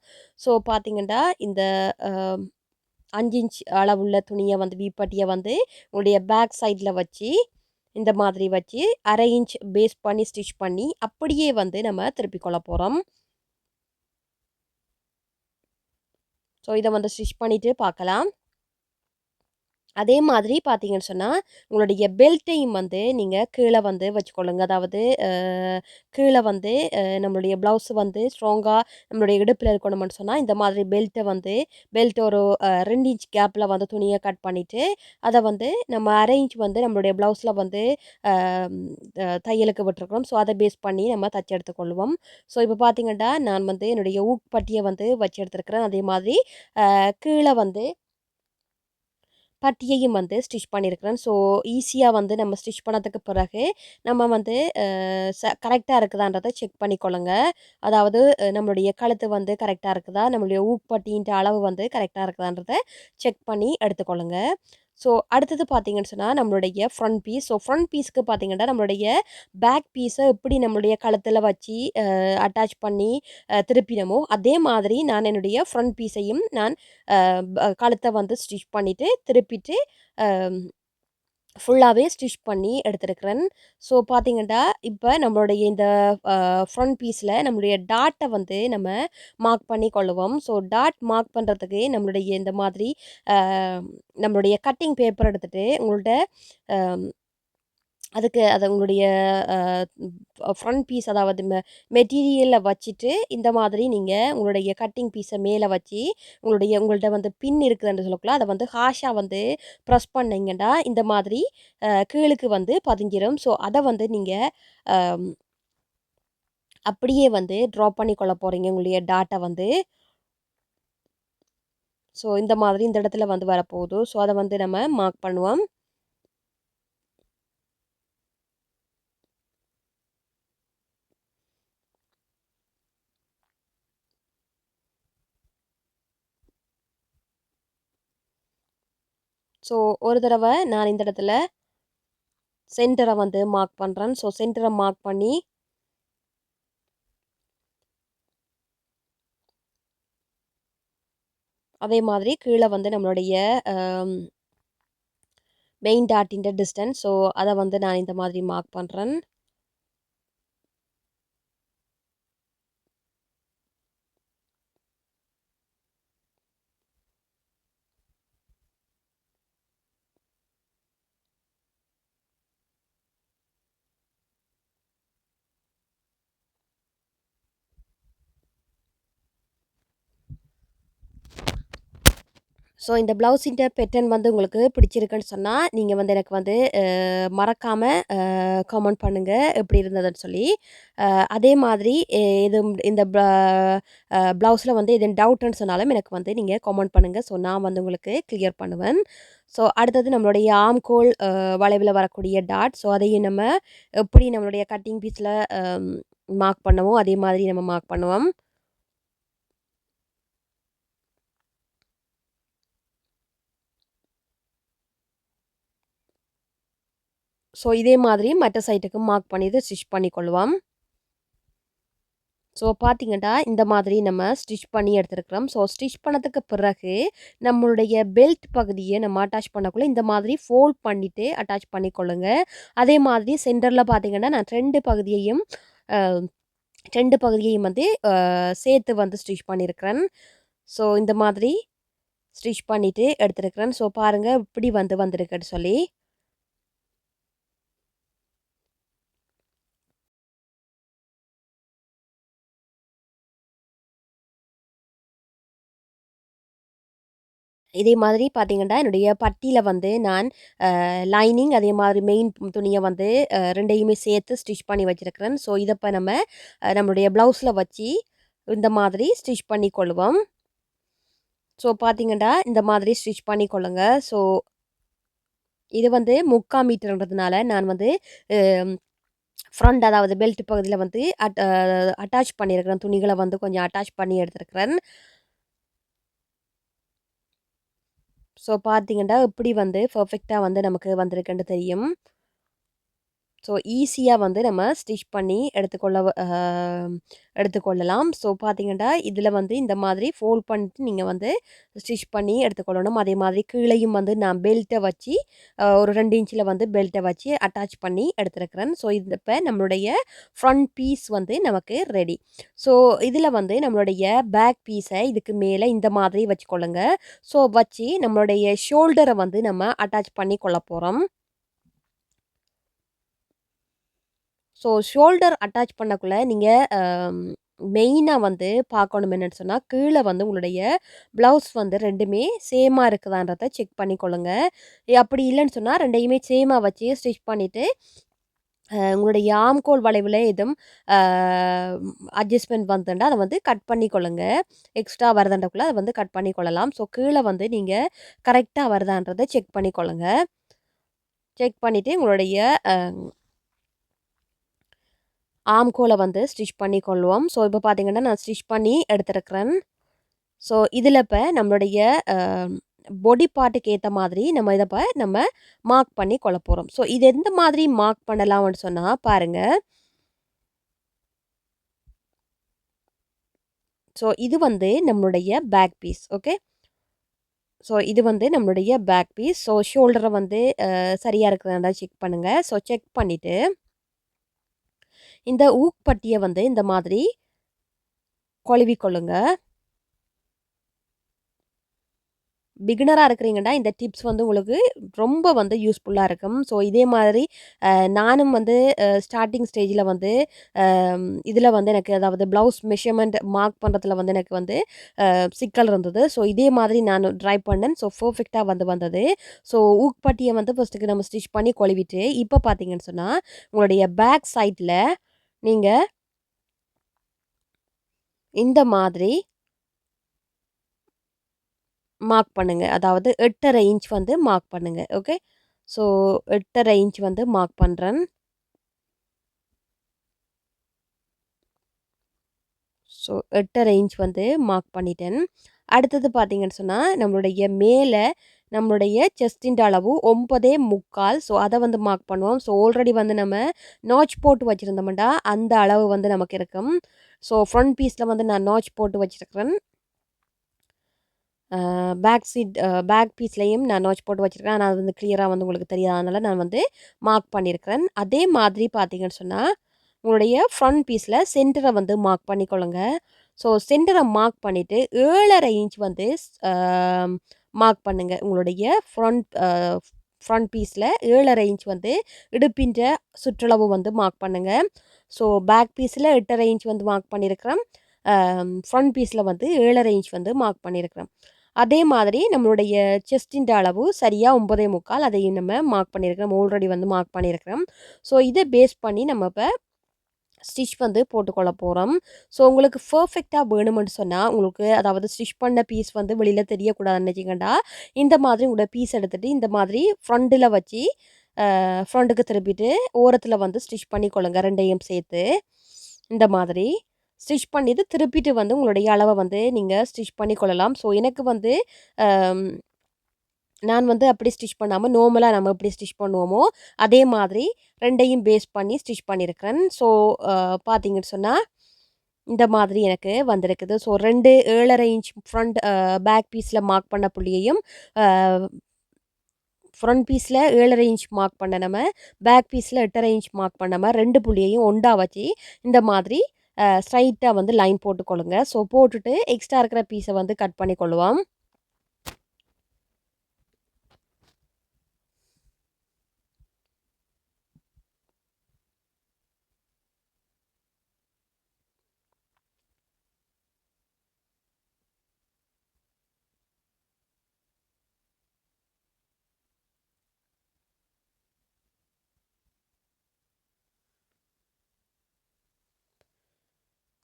ஸோ பார்த்தீங்கன்னா இந்த 5 இன்ச் அளவுள்ள துணியை வந்து வீப்பட்டியை வந்து உங்களுடைய பேக் சைடில் வச்சு இந்த மாதிரி வச்சு 1/2 இன்ச் பேஸ் பண்ணி ஸ்டிச் பண்ணி அப்படியே வந்து நம்ம திருப்பி கொள்ள போகிறோம். ஸோ இதை வந்து ஸ்டிச் பண்ணிவிட்டு பார்க்கலாம். அதே மாதிரி பார்த்தீங்கன்னு சொன்னால் உங்களுடைய பெல்ட்டையும் வந்து நீங்கள் கீழே வந்து வச்சுக்கொள்ளுங்க. அதாவது கீழே வந்து நம்மளுடைய ப்ளவுஸ் வந்து ஸ்ட்ராங்காக நம்மளுடைய இடுப்பில் இருக்கணும்னு சொன்னால் இந்த மாதிரி பெல்ட் ஒரு 2 இன்ச் கேப்பில் வந்து துணியை கட் பண்ணிவிட்டு அதை வந்து நம்ம 1/2 இன்ச் வந்து நம்மளுடைய ப்ளவுஸில் வந்து தையலுக்கு விட்டுருக்கோம். ஸோ அதை பேஸ் பண்ணி நம்ம தச்சு எடுத்துக்கொள்வோம். ஸோ இப்போ பார்த்தீங்கன்னா நான் வந்து என்னுடைய ஊக்பட்டியை வந்து வச்சு எடுத்துருக்கிறேன். அதே மாதிரி கீழே வந்து பட்டியையும் வந்து ஸ்டிச் பண்ணியிருக்கிறேன். ஸோ ஈஸியாக வந்து நம்ம ஸ்டிச் பண்ணதுக்கு பிறகு நம்ம வந்து கரெக்டாக இருக்குதான்றதை செக் பண்ணிக்கொள்ளுங்க. அதாவது நம்மளுடைய கழுத்து வந்து கரெக்டாக இருக்குதா, நம்மளுடைய ஊக்பட்டின்ற அளவு வந்து கரெக்டாக இருக்குதான்றதை செக் பண்ணி எடுத்துக்கொள்ளுங்க. ஸோ அடுத்தது பார்த்தீங்கன்னு சொன்னால் நம்மளுடைய ஃப்ரண்ட் பீஸ். ஸோ ஃப்ரண்ட் பீஸ்க்கு பார்த்தீங்கன்னா நம்மளுடைய பேக் பீஸை எப்படி நம்மளுடைய கழுத்தில் வச்சு அட்டாச் பண்ணி திருப்பினமோ அதே மாதிரி நான் என்னுடைய ஃப்ரண்ட் பீஸையும் நான் கழுத்தை வந்து ஸ்டிச் பண்ணிவிட்டு திருப்பிட்டு ஃபுல்லாகவே ஸ்டிச் பண்ணி எடுத்துருக்கிறேன். ஸோ பார்த்தீங்கன்னா இப்போ நம்மளுடைய இந்த ஃப்ரண்ட் பீஸில் நம்மளுடைய டாட்டை வந்து நம்ம மார்க் பண்ணி கொள்ளுவோம். ஸோ டாட் மார்க் பண்ணுறதுக்கு நம்மளுடைய இந்த மாதிரி நம்மளுடைய கட்டிங் பேப்பர் எடுத்துகிட்டு உங்கள்கிட்ட அதுக்கு அது உங்களுடைய ஃப்ரண்ட் பீஸ் அதாவது மெட்டீரியலில் வச்சுட்டு இந்த மாதிரி நீங்கள் உங்களுடைய கட்டிங் பீஸை மேலே வச்சு உங்கள்கிட்ட வந்து பின் இருக்குதுன்னு சொல்லக்கூடாது அதை வந்து ஹாஷாக வந்து ப்ரெஸ் பண்ணிங்கன்னா இந்த மாதிரி கீழுக்கு வந்து பதிஞ்சிடும். ஸோ அதை வந்து நீங்கள் அப்படியே வந்து ட்ரா பண்ணி கொள்ள போகிறீங்க உங்களுடைய டாட்டை வந்து. ஸோ இந்த மாதிரி இந்த இடத்துல வந்து வரப்போகுது. ஸோ அதை வந்து நம்ம மார்க் பண்ணுவோம். ஸோ ஒரு தடவை நான் இந்த இடத்துல சென்டரை வந்து மார்க் பண்ணுறேன். ஸோ சென்டரை மார்க் பண்ணி அதே மாதிரி கீழே வந்து நம்மளுடைய மெயின் டாட்டின் டிஸ்டன்ஸ். ஸோ அதை வந்து நான் இந்த மாதிரி மார்க் பண்ணுறேன். ஸோ இந்த ப்ளவுஸிൻ്റെ பேட்டர்ன் வந்து உங்களுக்கு பிடிச்சிருக்குன்னு சொன்னால் நீங்கள் வந்து எனக்கு வந்து மறக்காமல் கமெண்ட் பண்ணுங்கள் எப்படி இருந்ததுன்னு சொல்லி. அதே மாதிரி இது இந்த ப்ளவுஸில் வந்து எதுவும் டவுட்டுன்னு சொன்னாலும் எனக்கு வந்து நீங்கள் கமெண்ட் பண்ணுங்கள். ஸோ நான் வந்து உங்களுக்கு கிளியர் பண்ணுவேன். ஸோ அடுத்தது நம்மளுடைய ஆம்கோல் வளைவில் வரக்கூடிய டாட். ஸோ அதையும் நம்ம எப்படி நம்மளுடைய கட்டிங் பீஸில் மார்க் பண்ணவோ அதே மாதிரி நம்ம மார்க் பண்ணுவோம். ஸோ இதே மாதிரி மற்ற சைட்டுக்கு மார்க் பண்ணி ஸ்டிச் பண்ணிக்கொள்வோம். ஸோ பார்த்தீங்கன்னா இந்த மாதிரி நம்ம ஸ்டிச் பண்ணி எடுத்துருக்கிறோம். ஸோ ஸ்டிச் பண்ணதுக்கு பிறகு நம்மளுடைய பெல்ட் பகுதியை நம்ம அட்டாச் பண்ணக்குள்ளே இந்த மாதிரி ஃபோல்ட் பண்ணிவிட்டு அட்டாச் பண்ணிக்கொள்ளுங்க. அதே மாதிரி சென்டரில் பார்த்தீங்கன்னா நான் ரெண்டு பகுதியையும் வந்து சேர்த்து வந்து ஸ்டிச் பண்ணியிருக்கிறேன். ஸோ இந்த மாதிரி ஸ்டிச் பண்ணிவிட்டு எடுத்துருக்கிறேன். ஸோ பாருங்கள் இப்படி வந்து வந்திருக்குன்னு சொல்லி. இதே மாதிரி பார்த்தீங்கன்னா என்னுடைய பட்டியில் வந்து நான் லைனிங் அதே மாதிரி மெயின் துணியை வந்து ரெண்டையுமே சேர்த்து ஸ்டிச் பண்ணி வச்சுருக்கிறேன். ஸோ இதை இப்போ நம்ம நம்மளுடைய ப்ளவுஸில் வச்சு இந்த மாதிரி ஸ்டிச் பண்ணி கொள்வோம். ஸோ பார்த்தீங்கன்னா இந்த மாதிரி ஸ்டிச் பண்ணி கொள்ளுங்க. ஸோ இது வந்து 3/4 மீட்டர்ன்றதுனால நான் வந்து ஃப்ரண்ட் அதாவது பெல்ட் பகுதியில் வந்து அட்டாச் பண்ணியிருக்கிறேன். துணிகளை வந்து கொஞ்சம் அட்டாச் பண்ணி எடுத்துருக்கிறேன். ஸோ பார்த்தீங்கன்னா இப்படி வந்து பர்ஃபெக்டாக வந்து நமக்கு வந்திருக்குன்னு தெரியும். ஸோ ஈஸியாக வந்து நம்ம ஸ்டிச் பண்ணி எடுத்துக்கொள்ளலாம். ஸோ பார்த்தீங்கன்னா, இதில் வந்து இந்த மாதிரி ஃபோல்ட் பண்ணிட்டு நீங்கள் வந்து ஸ்டிச் பண்ணி எடுத்துக்கொள்ளணும். அதே மாதிரி கீழேயும் வந்து நான் பெல்ட்டை வச்சு ஒரு 2 இன்ச்சில் வந்து பெல்ட்டை வச்சு அட்டாச் பண்ணி எடுத்துருக்கிறேன். ஸோ இது இப்போ நம்மளுடைய ஃப்ரண்ட் பீஸ் வந்து நமக்கு ரெடி. ஸோ இதில் வந்து நம்மளுடைய பேக் பீஸை இதுக்கு மேலே இந்த மாதிரி வச்சுக்கொள்ளுங்க. ஸோ வச்சு நம்மளுடைய ஷோல்டரை வந்து நம்ம அட்டாச் பண்ணி கொள்ள போகிறோம். ஸோ ஷோல்டர் அட்டாச் பண்ணக்குள்ள நீங்கள் மெயினாக வந்து பார்க்கணும் என்னன்னு சொன்னால், கீழே வந்து உங்களுடைய ப்ளவுஸ் வந்து 2மே சேமாக இருக்குதான்றத செக் பண்ணிக்கொள்ளுங்க. அப்படி இல்லைன்னு சொன்னால் 2யுமே சேமாக வச்சு ஸ்டிச் பண்ணிவிட்டு உங்களுடைய ஆம்கோல் வளைவில் எதுவும் அட்ஜஸ்ட்மெண்ட் வந்துண்டா அதை வந்து கட் பண்ணிக்கொள்ளுங்க. எக்ஸ்ட்ரா வருதான்றக்குள்ள அதை வந்து கட் பண்ணிக்கொள்ளலாம். ஸோ கீழே வந்து நீங்கள் கரெக்டாக வருதான்றதை செக் பண்ணிக்கொள்ளுங்க. செக் பண்ணிவிட்டு உங்களுடைய ஆம்கோலை வந்து ஸ்டிச் பண்ணிக்கொள்வோம். ஸோ இப்போ பார்த்தீங்கன்னா நான் ஸ்டிச் பண்ணி எடுத்துருக்கிறேன். ஸோ இதில் இப்போ நம்மளுடைய பாடி பார்ட்டுக்கு ஏற்ற மாதிரி நம்ம இதை இப்போ நம்ம மார்க் பண்ணி கொள்ள போகிறோம். ஸோ இது எந்த மாதிரி மார்க் பண்ணலாம்னு சொன்னால் பாருங்கள். ஸோ இது வந்து நம்மளுடைய பேக் பீஸ். ஓகே. ஸோ இது வந்து நம்மளுடைய பேக் பீஸ். ஸோ ஷோல்டரை வந்து சரியாக இருக்கிறதா செக் பண்ணுங்கள். ஸோ செக் பண்ணிவிட்டு இந்த ஊக்பட்டியை வந்து இந்த மாதிரி கொழுவிக்கொள்ளுங்க. பிகினராக இருக்கிறீங்கன்னா இந்த டிப்ஸ் வந்து உங்களுக்கு ரொம்ப வந்து யூஸ்ஃபுல்லாக இருக்கும். ஸோ இதே மாதிரி நானும் வந்து ஸ்டார்டிங் ஸ்டேஜில் வந்து இதில் வந்து எனக்கு அதாவது ப்ளவுஸ் மெஷர்மெண்ட் மார்க் பண்ணுறதுல வந்து எனக்கு வந்து சிக்கல் இருந்தது. ஸோ இதே மாதிரி நான் ட்ரை பண்ணேன். ஸோ பர்ஃபெக்டாக வந்து வந்தது. ஸோ ஊக்பட்டியை வந்து ஃபஸ்ட்டுக்கு நம்ம ஸ்டிச் பண்ணி கொழுவிட்டு இப்போ பார்த்தீங்கன்னு சொன்னால் உங்களுடைய பேக் சைடில் நீங்கள் இந்த மாதிரி மார்க் பண்ணுங்க. அதாவது 8.5 இன்ச் வந்து மார்க் பண்ணுங்க. ஓகே. ஸோ 8.5 இன்ச் வந்து மார்க் பண்ணுறேன். ஸோ 8.5 இன்ச் வந்து மார்க் பண்ணிட்டேன். அடுத்தது பார்த்தீங்கன்னு சொன்னால் நம்மளுடைய மேலே நம்மளுடைய செஸ்டின் அளவு 9.25. ஸோ அதை வந்து மார்க் பண்ணுவோம். ஸோ ஆல்ரெடி வந்து நம்ம நாச் போட்டு வச்சுருந்தோம்டா அந்த அளவு வந்து நமக்கு இருக்கும். ஸோ ஃப்ரண்ட் பீஸில் வந்து நான் நாச் போட்டு வச்சுருக்கிறேன். பேக் பீஸ்லேயும் நான் நாச் போட்டு வச்சுருக்கேன். ஆனால் அது வந்து கிளியராக வந்து உங்களுக்கு தெரியாதனால நான் வந்து மார்க் பண்ணியிருக்கிறேன். அதே மாதிரி பார்த்தீங்கன்னு சொன்னால் உங்களுடைய ஃப்ரண்ட் பீஸில் சென்டரை வந்து மார்க் பண்ணிக்கொள்ளுங்க. ஸோ சென்டரை மார்க் பண்ணிவிட்டு 7.5 இன்ச் வந்து மார்க் பண்ணுங்கள். உங்களுடைய ஃப்ரண்ட் பீஸில் 7.5 இன்ச் வந்து இடுப்பின்ற சுற்றளவு வந்து மார்க் பண்ணுங்கள். ஸோ பேக் பீஸில் 8.5 இன்ச் வந்து மார்க் பண்ணியிருக்கிறேன். ஃப்ரண்ட் பீஸில் வந்து 7.5 இன்ச் வந்து மார்க் பண்ணியிருக்கிறேன். அதே மாதிரி நம்மளுடைய செஸ்டின் அளவு சரியாக 9.25 அதையும் நம்ம மார்க் பண்ணியிருக்கிறோம். ஆல்ரெடி வந்து மார்க் பண்ணியிருக்கிறோம். ஸோ இதை பேஸ் பண்ணி நம்ம இப்போ ஸ்டிச் வந்து போட்டுக்கொள்ள போகிறோம். ஸோ உங்களுக்கு பர்ஃபெக்டாக வேணுமென்னு சொன்னால் உங்களுக்கு அதாவது ஸ்டிச் பண்ண பீஸ் வந்து வெளியில் தெரியக்கூடாதுன்னு நினச்சிங்கண்டா இந்த மாதிரி உங்களோட பீஸ் எடுத்துகிட்டு இந்த மாதிரி ஃப்ரண்டில் வச்சு ஃப்ரண்ட்டுக்கு திருப்பிட்டு ஓரத்தில் வந்து ஸ்டிச் பண்ணிக்கொள்ளுங்க 2யும் சேர்த்து. இந்த மாதிரி ஸ்டிச் பண்ணிவிட்டு திருப்பிட்டு வந்து உங்களுடைய அளவை வந்து நீங்கள் ஸ்டிச் பண்ணிக்கொள்ளலாம். ஸோ எனக்கு வந்து நான் வந்து அப்படி ஸ்டிச் பண்ணாமல் நார்மலாக நம்ம எப்படி ஸ்டிச் பண்ணுவோமோ அதே மாதிரி 2யும் பேஸ் பண்ணி ஸ்டிச் பண்ணியிருக்கிறேன். ஸோ பார்த்தீங்கன்னு சொன்னால் இந்த மாதிரி எனக்கு வந்திருக்குது. ஸோ 2 7.5 இன்ச் பேக் பீஸில் மார்க் பண்ண புள்ளியையும் ஃப்ரண்ட் பீஸில் 7.5 இன்ச் மார்க் பண்ண நம்ம பேக் பீஸில் 8.5 இன்ச் மார்க் பண்ண நம்ம 2 புள்ளியையும் ஒண்டா வச்சு இந்த மாதிரி ஸ்ட்ரைட்டாக வந்து லைன் போட்டுக்கொள்ளுங்க. ஸோ போட்டுட்டு எக்ஸ்ட்ரா இருக்கிற பீஸை வந்து கட் பண்ணிக்கொள்ளுவோம்.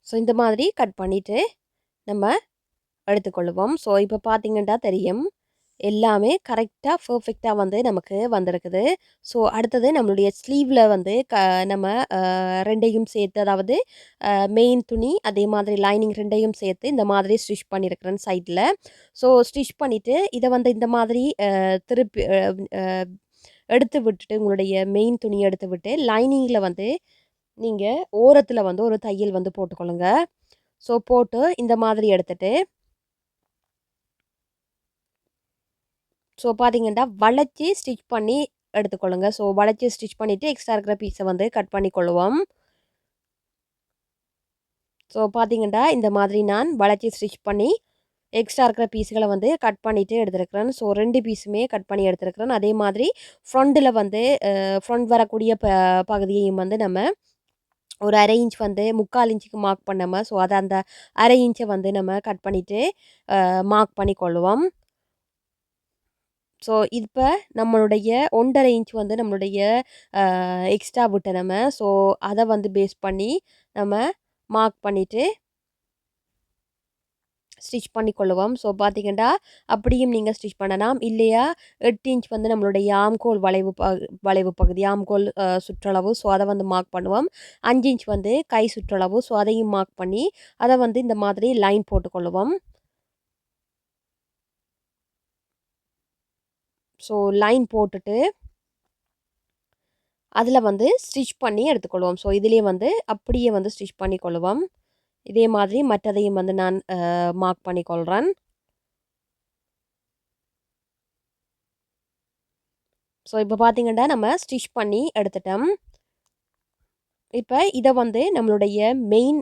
ஸோ இந்த மாதிரி கட் பண்ணிவிட்டு நம்ம எடுத்துக்கொள்ளுவோம். ஸோ இப்போ பார்த்தீங்கன்னா தெரியும் எல்லாமே கரெக்டாக பர்ஃபெக்டாக வந்து நமக்கு வந்திருக்குது. ஸோ அடுத்தது நம்மளுடைய ஸ்லீவில் வந்து நம்ம 2யும் சேர்த்து அதாவது மெயின் துணி அதே மாதிரி லைனிங் 2யும் சேர்த்து இந்த மாதிரி ஸ்டிச் பண்ணியிருக்கிறேன் சைடில். ஸோ ஸ்டிச் பண்ணிவிட்டு இதை வந்து இந்த மாதிரி திருப்பி எடுத்து விட்டுட்டு உங்களுடைய மெயின் துணியை எடுத்து விட்டு லைனிங்கில் வந்து நீங்கள் ஓரத்தில் வந்து ஒரு தையல் வந்து போட்டுக்கொள்ளுங்க. ஸோ போட்டு இந்த மாதிரி எடுத்துட்டு ஸோ பார்த்தீங்கன்னா வளைச்சி ஸ்டிச் பண்ணி எடுத்துக்கொள்ளுங்க. ஸோ வளைச்சி ஸ்டிச் பண்ணிவிட்டு எக்ஸ்ட்ரா இருக்கிற பீஸை வந்து கட் பண்ணி கொள்ளுவோம். ஸோ பார்த்தீங்கன்னா இந்த மாதிரி நான் வளைச்சி ஸ்டிச் பண்ணி எக்ஸ்ட்ரா இருக்கிற பீஸுகளை வந்து கட் பண்ணிவிட்டு எடுத்துருக்கிறேன். ஸோ 2 பீஸுமே கட் பண்ணி எடுத்துருக்கிறேன். அதே மாதிரி ஃப்ரண்டில் வந்து ஃப்ரண்ட் வரக்கூடிய பகுதியையும் வந்து நம்ம ஒரு 1/2 இன்ச் வந்து 3/4 இன்ச்சுக்கு மார்க் பண்ணாமல் ஸோ அதை அந்த 1/2 இன்ச்சை வந்து நம்ம கட் பண்ணிவிட்டு மார்க் பண்ணி கொள்ளுவோம். ஸோ இப்போ நம்மளுடைய 1/2 இன்ச் வந்து நம்மளுடைய எக்ஸ்ட்ரா விட்ட நம்ம ஸோ அதை வந்து பேஸ் பண்ணி நம்ம மார்க் பண்ணிவிட்டு ஸ்டிச் பண்ணி கொள்ளுவோம். ஸோ பார்த்தீங்கன்னா அப்படியும் நீங்கள் ஸ்டிச் பண்ணலாம். இல்லையா 8 இன்ச் வந்து நம்மளுடைய ஆம்கோல் வளைவு பகுதி ஆம்கோல் சுற்றளவு ஸோ அதை வந்து மார்க் பண்ணுவோம். 5 இன்ச் வந்து கை சுற்றளவு ஸோ அதையும் மார்க் பண்ணி அதை வந்து இந்த மாதிரி லைன் போட்டுக்கொள்ளுவோம். ஸோ லைன் போட்டுட்டு அதில் வந்து ஸ்டிச் பண்ணி எடுத்துக்கொள்வோம். ஸோ இதிலே வந்து அப்படியே வந்து ஸ்டிச் பண்ணி கொள்ளுவோம். இதே மாதிரி மற்றதையும் வந்து நான் மார்க் பண்ணி கொள்கிறேன். ஸோ இப்போ பார்த்தீங்கன்னா நம்ம ஸ்டிச் பண்ணி எடுத்துட்டோம். இப்போ இதை வந்து நம்மளுடைய மெயின்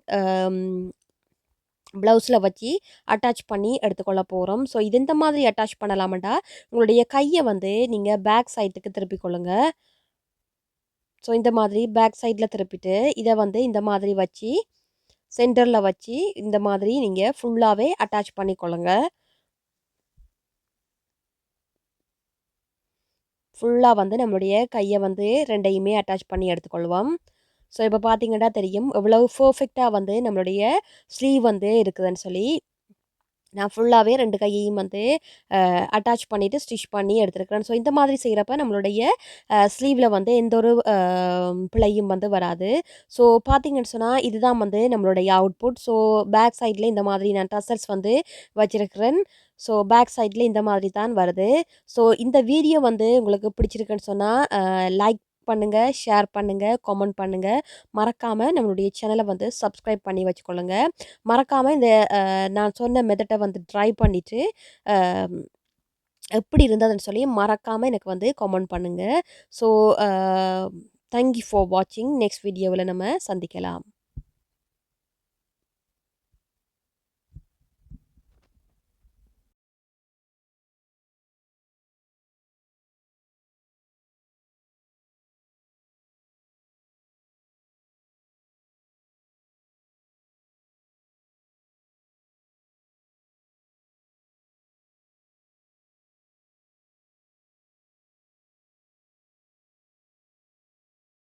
ப்ளவுஸில் வச்சு அட்டாச் பண்ணி எடுத்துக்கொள்ள போகிறோம். ஸோ இது இந்த மாதிரி அட்டாச் பண்ணலாமாண்டா உங்களுடைய கையை வந்து நீங்கள் பேக் சைட்டுக்கு திருப்பிக் கொள்ளுங்க. ஸோ இந்த மாதிரி பேக் சைடில் திருப்பிட்டு இதை வந்து இந்த மாதிரி வச்சு சென்டரில் வச்சு இந்த மாதிரி நீங்கள் ஃபுல்லாகவே அட்டாச் பண்ணிக்கொள்ளுங்க. ஃபுல்லாக வந்து நம்மளுடைய கையை வந்து 2யுமே அட்டாச் பண்ணி எடுத்துக்கொள்வோம். ஸோ இப்போ பார்த்தீங்கன்னா தெரியும் எவ்வளவு பர்ஃபெக்டாக வந்து நம்மளுடைய ஸ்லீவ் வந்து இருக்குதுன்னு சொல்லி. நான் ஃபுல்லாகவே 2 கையையும் வந்து அட்டாச் பண்ணிவிட்டு ஸ்டிச் பண்ணி எடுத்துருக்கிறேன். ஸோ இந்த மாதிரி செய்கிறப்ப நம்மளுடைய ஸ்லீவில் வந்து எந்த ஒரு பிழையும் வந்து வராது. ஸோ பார்த்தீங்கன்னு சொன்னால் இதுதான் வந்து நம்மளுடைய அவுட்புட். ஸோ பேக் சைடில் இந்த மாதிரி நான் டசல்ஸ் வந்து வச்சுருக்கிறேன். ஸோ பேக் சைடில் இந்த மாதிரி தான் வருது. ஸோ இந்த வீடியோ வந்து உங்களுக்கு பிடிச்சிருக்குன்னு சொன்னால் லைக் பண்ணுங்கள், ஷேர் பண்ணுங்கள், கமெண்ட் பண்ணுங்கள். மறக்காமல் நம்மளுடைய சேனலை வந்து சப்ஸ்கிரைப் பண்ணி வச்சுக்கொள்ளுங்க. மறக்காமல் இந்த நான் சொன்ன மெத்தடை வந்து ட்ரை பண்ணிவிட்டு எப்படி இருந்ததுன்னு சொல்லி மறக்காமல் எனக்கு வந்து கமெண்ட் பண்ணுங்கள். ஸோ தேங்க் யூ ஃபார் வாட்சிங். நெக்ஸ்ட் வீடியோவில் நம்ம சந்திக்கலாம்.